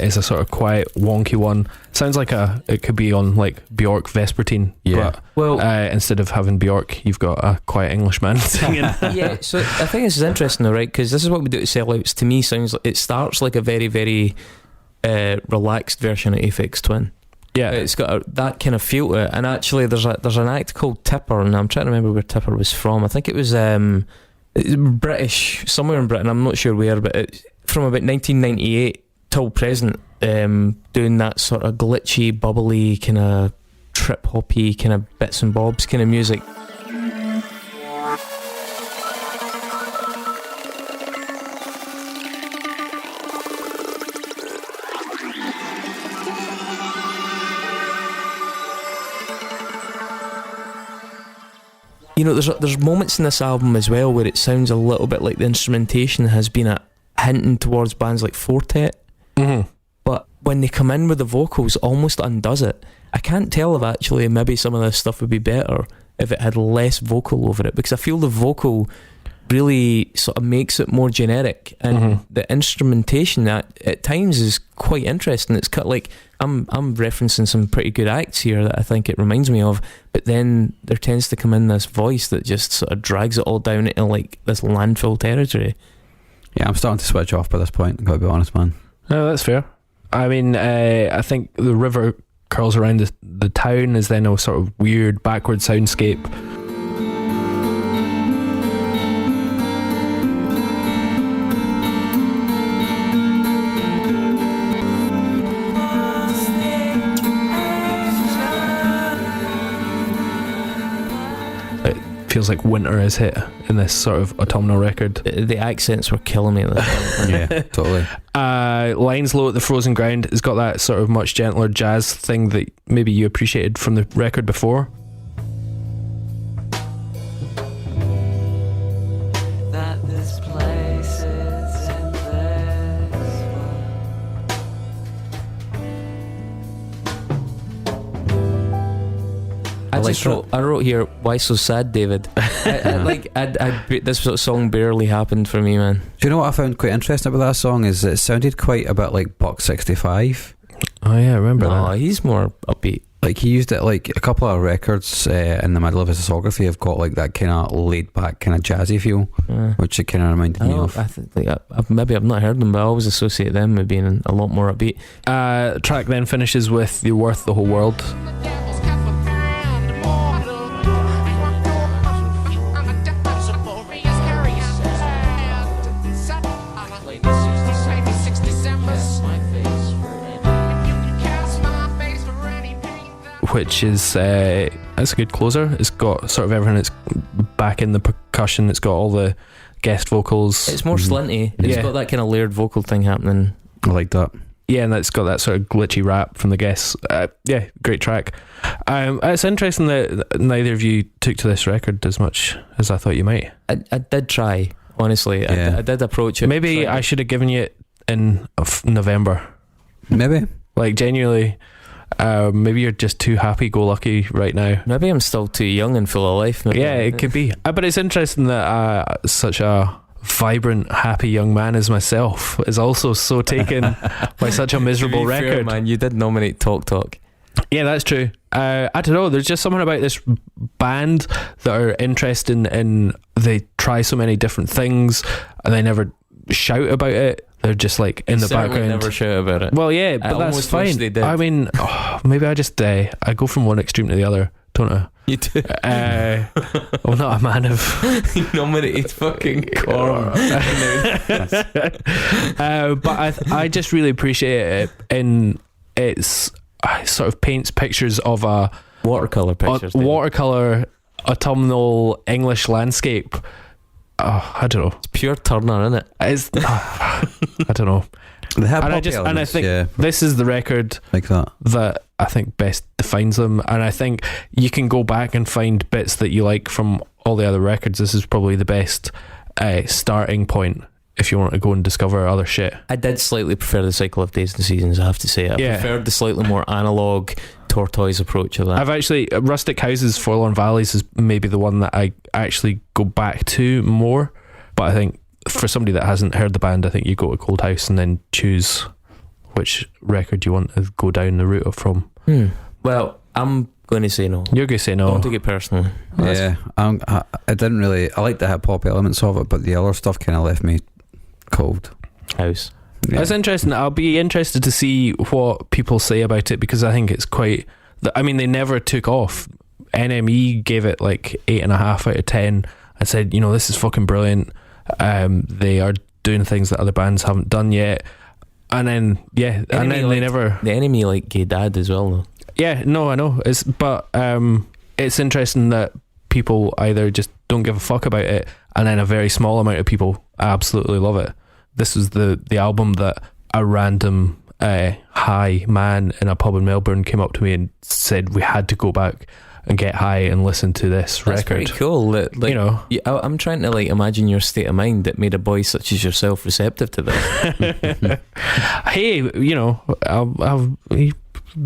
Is a sort of quiet, wonky one. Sounds like it could be on like Bjork Vespertine. Yeah. But, well, instead of having Bjork, you've got a quiet Englishman singing. yeah. So I think this is interesting, though, right? Because this is what we do to sellouts. To me, sounds like it starts like a very, very relaxed version of Aphex Twin. Yeah, It's got that kind of feel to it. And actually, there's an act called Tipper, and I'm trying to remember where Tipper was from. I think it was British, somewhere in Britain. I'm not sure where, but it's from about 1998 till present, doing that sort of glitchy, bubbly, kind of trip hoppy, kind of bits and bobs kind of music. You know, there's moments in this album as well where it sounds a little bit like the instrumentation has been hinting towards bands like Fortet. Mm-hmm. But when they come in with the vocals, almost undoes it. I can't tell if actually maybe some of this stuff would be better if it had less vocal over it, because I feel the vocal really sort of makes it more generic, and the instrumentation at times is quite interesting. It's cut like I'm referencing some pretty good acts here that I think it reminds me of, but then there tends to come in this voice that just sort of drags it all down into like this landfill territory. Yeah, I'm starting to switch off by this point, I've got to be honest, man. No, that's fair. I mean, I think the river curls around the town is then a sort of weird backward soundscape. Feels like winter has hit in this sort of autumnal record. The accents were killing me. Yeah, totally. Lines Low at the Frozen Ground has got that sort of much gentler jazz thing that maybe you appreciated from the record before. that this place is in this world. I wrote here, why so sad, David? This sort of song barely happened for me, man. Do you know what I found quite interesting about that song is it sounded quite a bit like Buck 65. Oh yeah, I remember No, that. he's more upbeat. Like he used it like a couple of records in the middle of his discography have got like that kind of laid back kind of jazzy feel, which it kind of reminded me of. Maybe I've not heard them, but I always associate them with being a lot more upbeat. Track then finishes with "You're Worth the Whole World." Which is it's a good closer. It's got sort of everything. It's back in the percussion. It's got all the guest vocals. It's more slinty. It's got that kind of layered vocal thing happening. I like that. Yeah, and it's got that sort of glitchy rap from the guests. Yeah, great track. It's interesting that neither of you took to this record as much as I thought you might. I did try, honestly. Yeah. I did approach it. Maybe I should have given you it in November. Maybe. Like, genuinely, maybe you're just too happy-go-lucky right now. Maybe I'm still too young and full of life. Maybe. Yeah, it could be. But it's interesting that such a vibrant, happy young man as myself is also so taken by such a miserable To be fair, record. man, you did nominate Talk Talk. Yeah, that's true. I don't know. There's just something about this band that are interesting in they try so many different things and they never shout about it. They're just like in the Certainly background. never shout about it. Well, yeah, but that's almost wish fine. they did. I mean, maybe I just I go from one extreme to the other, don't I? You do. I'm not a man of You nominated fucking Korn. but I just really appreciate it in its sort of paints pictures of a Watercolour pictures. David. watercolor autumnal English landscape. I don't know. It's pure Turner, isn't it? It's I don't know. The hip And I hop just and I elements, think yeah, this is the record like that. that I think best defines them, and I think you can go back and find bits that you like from all the other records. This is probably the best starting point if you want to go and discover other shit. I did slightly prefer the Cycle of Days and Seasons, I have to say. I Yeah. preferred the slightly more analogue tortoise approach of that. I've actually Rustic Houses, Forlorn Valleys is maybe the one that I actually go back to more, but I think for somebody that hasn't heard the band, I think you go to Cold House and then choose which record you want to go down the route from. Well, I'm going to say no. You're going to say no. Don't take it personally. Yeah, I didn't really. I like the hip hop elements of it, but the other stuff kind of left me cold. House. Yeah. That's interesting. I'll be interested to see what people say about it, because I think it's quite. I mean, they never took off. NME gave it like 8.5 out of 10 and said, you know, this is fucking brilliant. They are doing things that other bands haven't done yet. And then and then they never. The Enemy like Gay Dad as well, though. Yeah, no, I know. It's interesting that people either just don't give a fuck about it, and then a very small amount of people absolutely love it. This was the album that a random high man in a pub in Melbourne came up to me and said we had to go back and get high and listen to this That's record. pretty cool. That, like, You know. I'm trying to like imagine your state of mind that made a boy such as yourself receptive to this. Hey, you know, I'll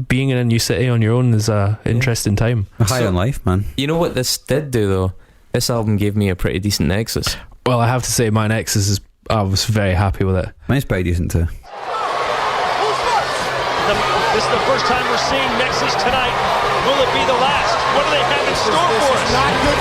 being in a new city on your own is a interesting time. High on life, man. You know what this did do though? This album gave me a pretty decent Nexus. Well, I have to say my Nexus is. I was very happy with it. Mine's pretty decent too. This is the first time we're seeing Nexus tonight. Will it be the last? What do they have in store for us? Not good.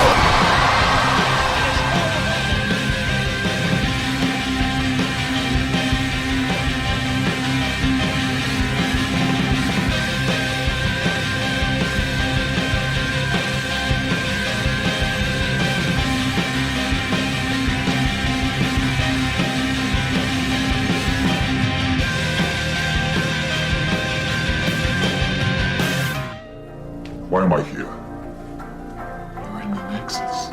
Why am I here? You're in the Nexus.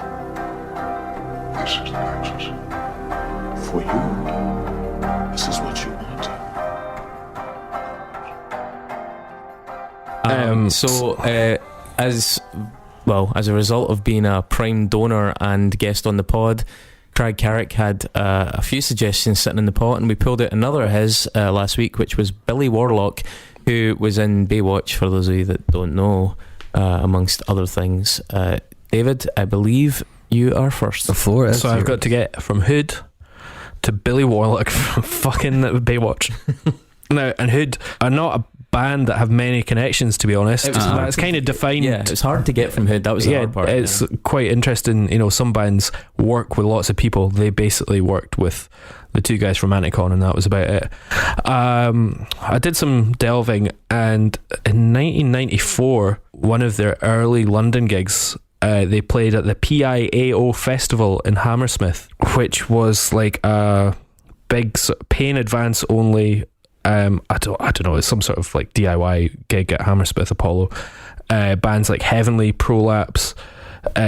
This is the Nexus. For you, this is what you want. As a result of being a prime donor and guest on the pod, Craig Carrick had a few suggestions sitting in the pot, and we pulled out another of his last week, which was Billy Warlock, who was in Baywatch, for those of you that don't know, amongst other things. David, I believe you are first. The floor is So I've got to get from Hood to Billy Warlock from fucking Baywatch. Now, and Hood are not a band that have many connections, to be honest. That's kind of defined. Yeah, it's hard to get from Hood. That was the hard part. It's quite interesting. You know, some bands work with lots of people. They basically worked with the two guys from Anticon, and that was about it. I did some delving, and in 1994, one of their early London gigs, they played at the PIAO festival in Hammersmith, which was like a big pay in advance only. I don't know. It's some sort of like DIY gig at Hammersmith Apollo. Bands like Heavenly, Prolapse,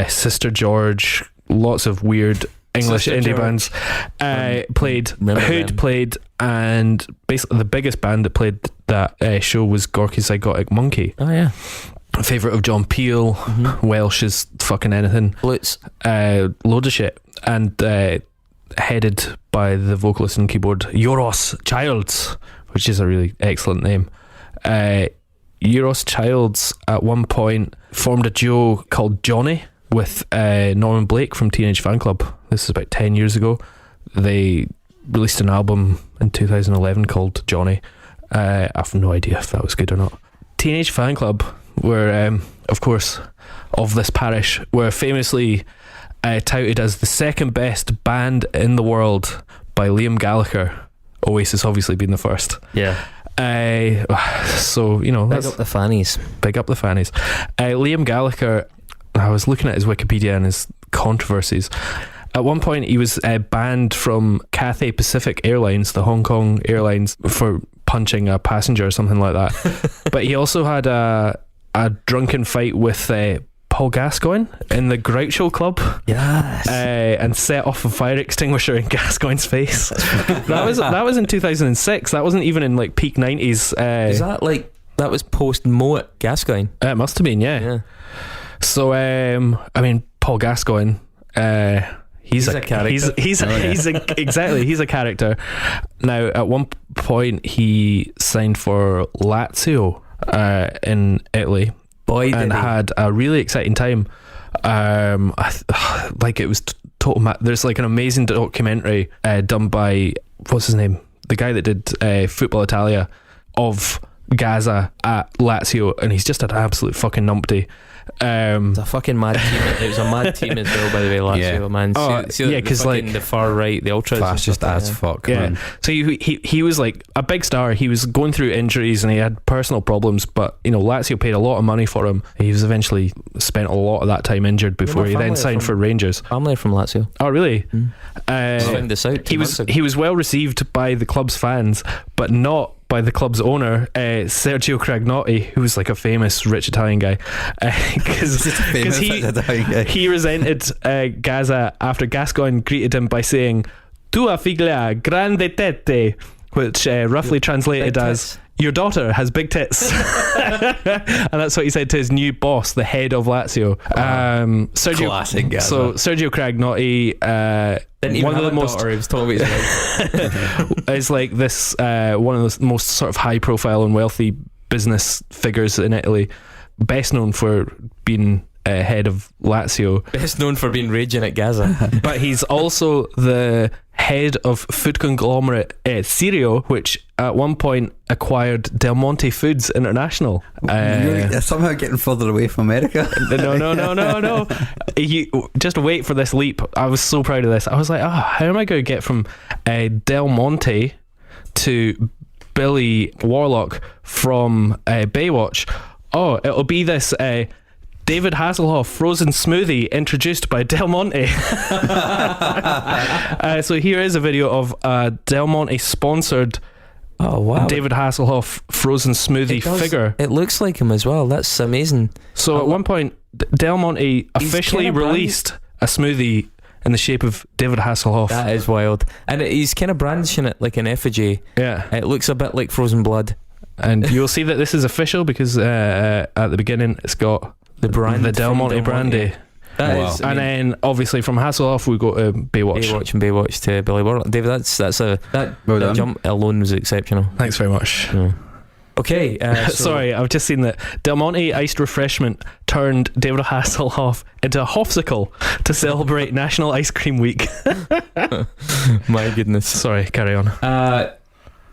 Sister George, lots of weird English Sister indie George. bands played. Hood them. played, and basically the biggest band that played that show was Gorky Zygotic Monkey. Oh yeah, A favourite of John Peel. Welsh is fucking anything. Blitz. Load of shit. And headed by the vocalist and keyboard Euros Childs, which is a really excellent name. Euros Childs at one point formed a duo called Johnny with Norman Blake from Teenage Fan Club. This is about 10 years ago. they released an album in 2011 called Johnny. I have no idea if that was good or not. Teenage Fan Club were, of course, of this parish, were famously touted as the second best band in the world by Liam Gallagher. Oasis obviously being the first. Yeah. So, you know, Big up the fannies. Big up the fannies. Liam Gallagher, I was looking at his Wikipedia and his controversies. At one point, he was banned from Cathay Pacific Airlines, the Hong Kong Airlines, for punching a passenger or something like that. But he also had a drunken fight with Paul Gascoigne in the Groucho Club. Yes. And set off a fire extinguisher in Gascoigne's face. that was in 2006. That wasn't even in like peak 90s. Is that like, that was post Moet Gascoigne? It must have been, yeah. So I mean, Paul Gascoigne, he's a character. He's a character. Now, at one point, he signed for Lazio in Italy. And had a really exciting time. Like it was total. There's like an amazing documentary done by, what's his name? The guy that did Football Italia, of Gaza at Lazio, and he's just an absolute fucking numpty. It's a fucking mad team. It was a mad team as well, by the way, Lazio, man. Because like the far right, the ultras, fascist as fuck. Yeah. Man. So he was like a big star. He was going through injuries and he had personal problems, but you know, Lazio paid a lot of money for him. He was eventually spent a lot of that time injured before he then signed for Rangers. Family from Lazio. Oh, really? Found this out. He was well received by the club's fans, but not by the club's owner, Sergio Cragnotti, who was like a famous rich Italian guy, because he resented Gaza after Gascoigne greeted him by saying "Tua figlia grande tette," which roughly translated as "Your daughter has big tits," and that's what he said to his new boss, the head of Lazio. Classic Gaza. So Sergio Cragnotti, didn't even one have of the a most daughter, he was talking about his wife. is like this one of the most sort of high profile and wealthy business figures in Italy, best known for being head of Lazio, best known for being raging at Gaza. but he's also the head of food conglomerate Sirio, which at one point acquired Del Monte Foods International. You're somehow getting further away from America. No. You just wait for this leap. I was so proud of this. I was like, how am I going to get from Del Monte to Billy Warlock from Baywatch? Oh, it'll be this David Hasselhoff frozen smoothie introduced by Del Monte. So here is a video of Del Monte sponsored David Hasselhoff frozen smoothie figure. It looks like him as well. That's amazing. So at one point, Del Monte officially released a smoothie in the shape of David Hasselhoff. That is wild. And he's kind of brandishing it like an effigy. Yeah. It looks a bit like frozen blood. And you'll see that this is official because at the beginning it's got the Del Monte brandy. And then obviously from Hasselhoff we go to Baywatch to Billy Warlock. David, that jump alone was exceptional. Thanks very much. Yeah. Okay, sorry, I've just seen that Del Monte iced refreshment turned David Hasselhoff into a Hofsicle to celebrate National Ice Cream Week. My goodness. Sorry, carry on.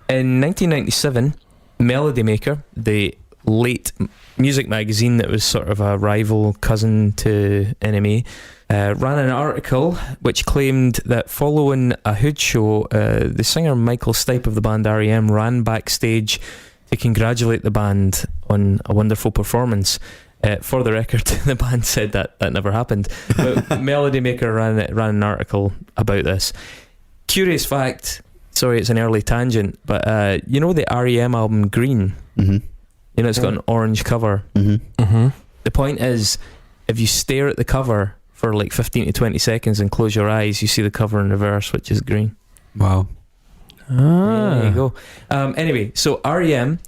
In 1997, Melody Maker, the late music magazine that was sort of a rival cousin to NME, ran an article which claimed that following a Hood show, the singer Michael Stipe of the band R.E.M. ran backstage to congratulate the band on a wonderful performance. For the record, the band said that never happened, but Melody Maker ran an article about this. Curious fact, sorry it's an early tangent, but you know the R.E.M. album Green? Mm-hmm. You know, it's got an orange cover. Mm-hmm. Mm-hmm. The point is, if you stare at the cover for like 15 to 20 seconds and close your eyes, you see the cover in reverse, which is green. Wow. There you go. Anyway, so R.E.M.,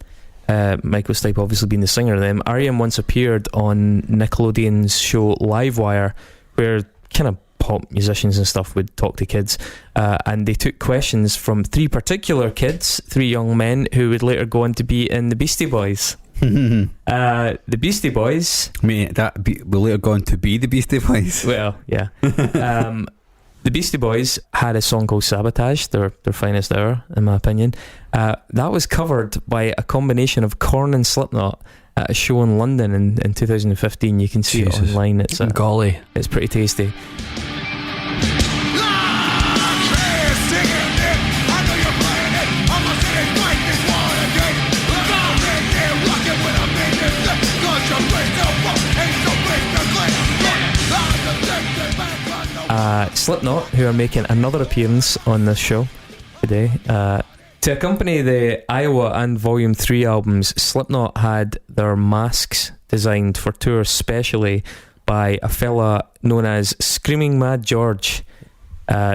Michael Stipe obviously being the singer of them, R.E.M. once appeared on Nickelodeon's show Livewire, where kind of pop musicians and stuff would talk to kids, and they took questions from three particular kids, three young men who would later go on to be in the Beastie Boys. The Beastie Boys, I mean, will later go on to be the Beastie Boys. Well, yeah. The Beastie Boys had a song called Sabotage, their finest hour, in my opinion. That was covered by a combination of Korn and Slipknot at a show in London in 2015. You can see it online. It's golly, it's pretty tasty. Slipknot, who are making another appearance on this show today. To accompany the Iowa and Volume 3 albums, Slipknot had their masks designed for tours specially by a fella known as Screaming Mad George.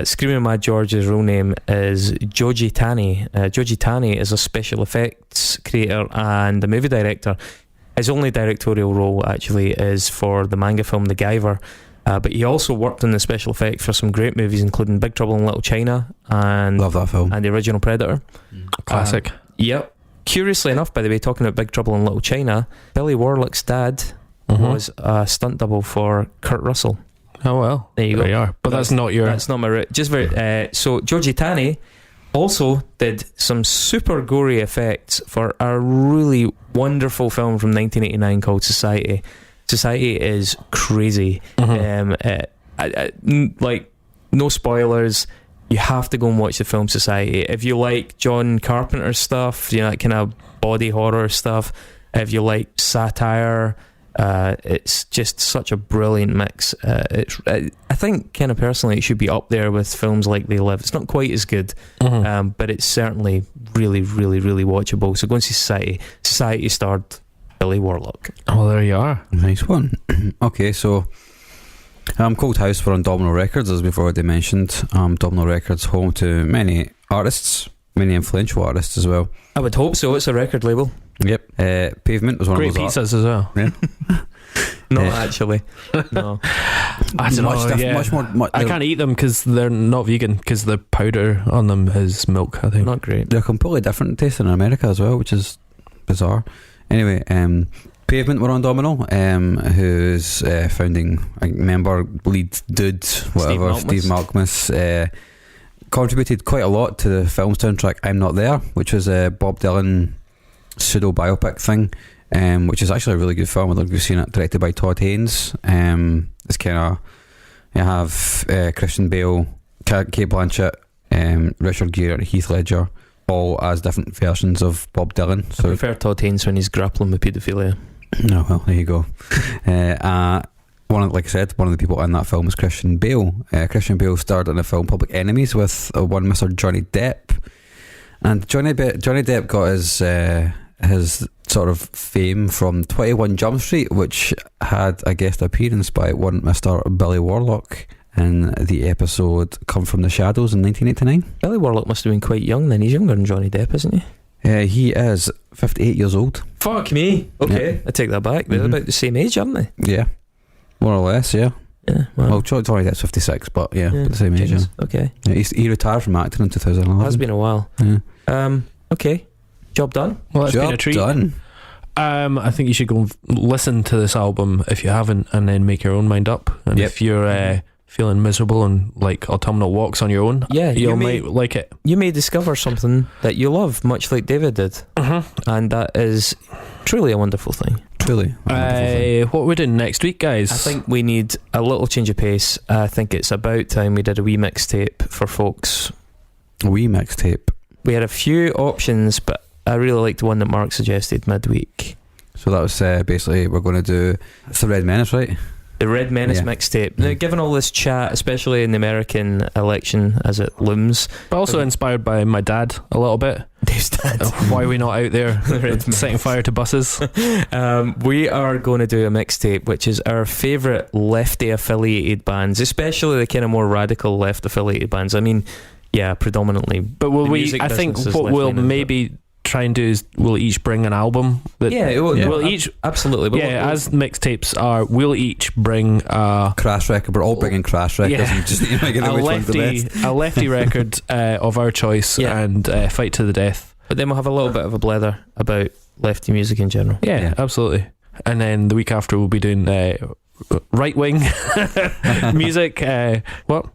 Screaming Mad George's real name is Joji Tani. Joji Tani is a special effects creator and a movie director. His only directorial role actually is for the manga film The Guyver. But he also worked on the special effects for some great movies, including Big Trouble in Little China and love that film, and the original Predator. Classic. Yep. Curiously enough, by the way, talking about Big Trouble in Little China, Billy Warlock's dad was a stunt double for Kurt Russell. Oh well, there you are. But that's not my route. Just very. So Joji Tani also did some super gory effects for a really wonderful film from 1989 called Society. Society is crazy. Like, no spoilers. You have to go and watch the film Society. If you like John Carpenter's stuff, you know, that kind of body horror stuff. If you like satire, it's just such a brilliant mix. I think, kind of personally, it should be up there with films like They Live. It's not quite as good, but it's certainly really, really, really watchable. So go and see Society. Society starred Billy Warlock. Oh, there you are. Nice one. Okay, so Cold House were on Domino Records, as we've already mentioned. Domino Records, home to many artists, many influential artists as well. I would hope so. It's a record label. Yep. Pavement was one great of those. Great pizzas as well. Yeah. Not actually. No. I don't know. Much more. I can't eat them because they're not vegan, because the powder on them is milk, I think. Not great. They're completely different taste in America as well, which is bizarre. Anyway, Pavement were on Domino, whose founding member, lead dude, whatever, Steve Malkmus, contributed quite a lot to the film soundtrack I'm Not There, which was a Bob Dylan pseudo biopic thing, which is actually a really good film. I don't know if you've seen it, directed by Todd Haynes. It's kind of, you have Christian Bale, Kate Blanchett, Richard Gere and Heath Ledger, all as different versions of Bob Dylan. So I prefer Todd Haynes when he's grappling with paedophilia. Oh, well, there you go. Like I said, one of the people in that film was Christian Bale. Christian Bale starred in the film Public Enemies with one Mr. Johnny Depp. And Johnny Depp got his sort of fame from 21 Jump Street, which had a guest appearance by one Mr. Billy Warlock in the episode Come From the Shadows in 1989. Billy Warlock must have been quite young then. He's younger than Johnny Depp, isn't he? He is 58 years old. Fuck me. Okay, yeah. I take that back. They're about the same age, aren't they? Yeah, more or less. Yeah. Well, Johnny Depp's 56, but yeah, the same age. Yeah. Okay. Yeah, he retired from acting in 2011. Has been a while. Yeah. Okay. Job done. Well, that's been a treat. Done. I think you should go and listen to this album if you haven't, and then make your own mind up. And if you're feeling miserable and like autumnal walks on your own, you might like it. You may discover something that you love, much like David did, and that is truly a wonderful thing. Truly. What are we doing next week, guys? I think we need a little change of pace. I think it's about time we did a wee mixtape for folks. A wee mixtape. We had a few options, but I really liked the one that Mark suggested midweek. So that was basically, we're going to do, it's the Red Menace, right? The Red Menace mixtape. Now, given all this chat, especially in the American election as it looms, but also inspired by my dad a little bit. Dave's dad. Why are we not out there setting fire to buses? We are going to do a mixtape, which is our favourite lefty affiliated bands, especially the kind of more radical left affiliated bands. I mean, yeah, predominantly. But will we? I think what we'll maybe try and do is we'll each bring an album that we'll each absolutely as mixtapes are, we'll each bring a crash record. We're all bringing crash records and just a lefty record of our choice and fight to the death. But then we'll have a little bit of a blether about lefty music in general. Absolutely. And then the week after we'll be doing right wing music. What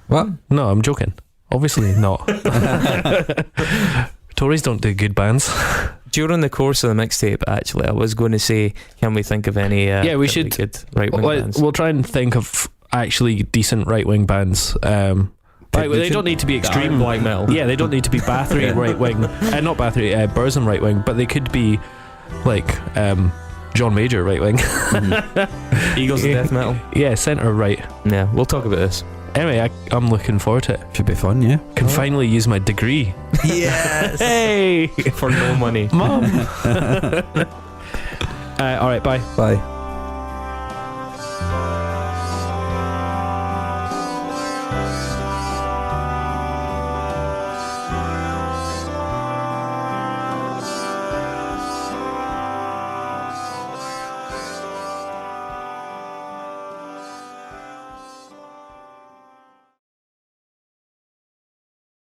What? No, I'm joking. Obviously not. Tories don't do good bands. During the course of the mixtape, actually, I was going to say, can we think of any? Yeah, we really should. good right-wing bands. We'll try and think of actually decent right-wing bands. They don't need to be extreme black metal. Yeah, they don't need to be Bathory right-wing. Not Bathory, Burzum right-wing, but they could be like John Major right-wing. Eagles of Death Metal. Yeah, centre right. Yeah, we'll talk about this. Anyway, I'm looking forward to it. Should be fun, yeah. Can finally use my degree. Yes. Hey, for no money, Mom. All right, bye. Bye.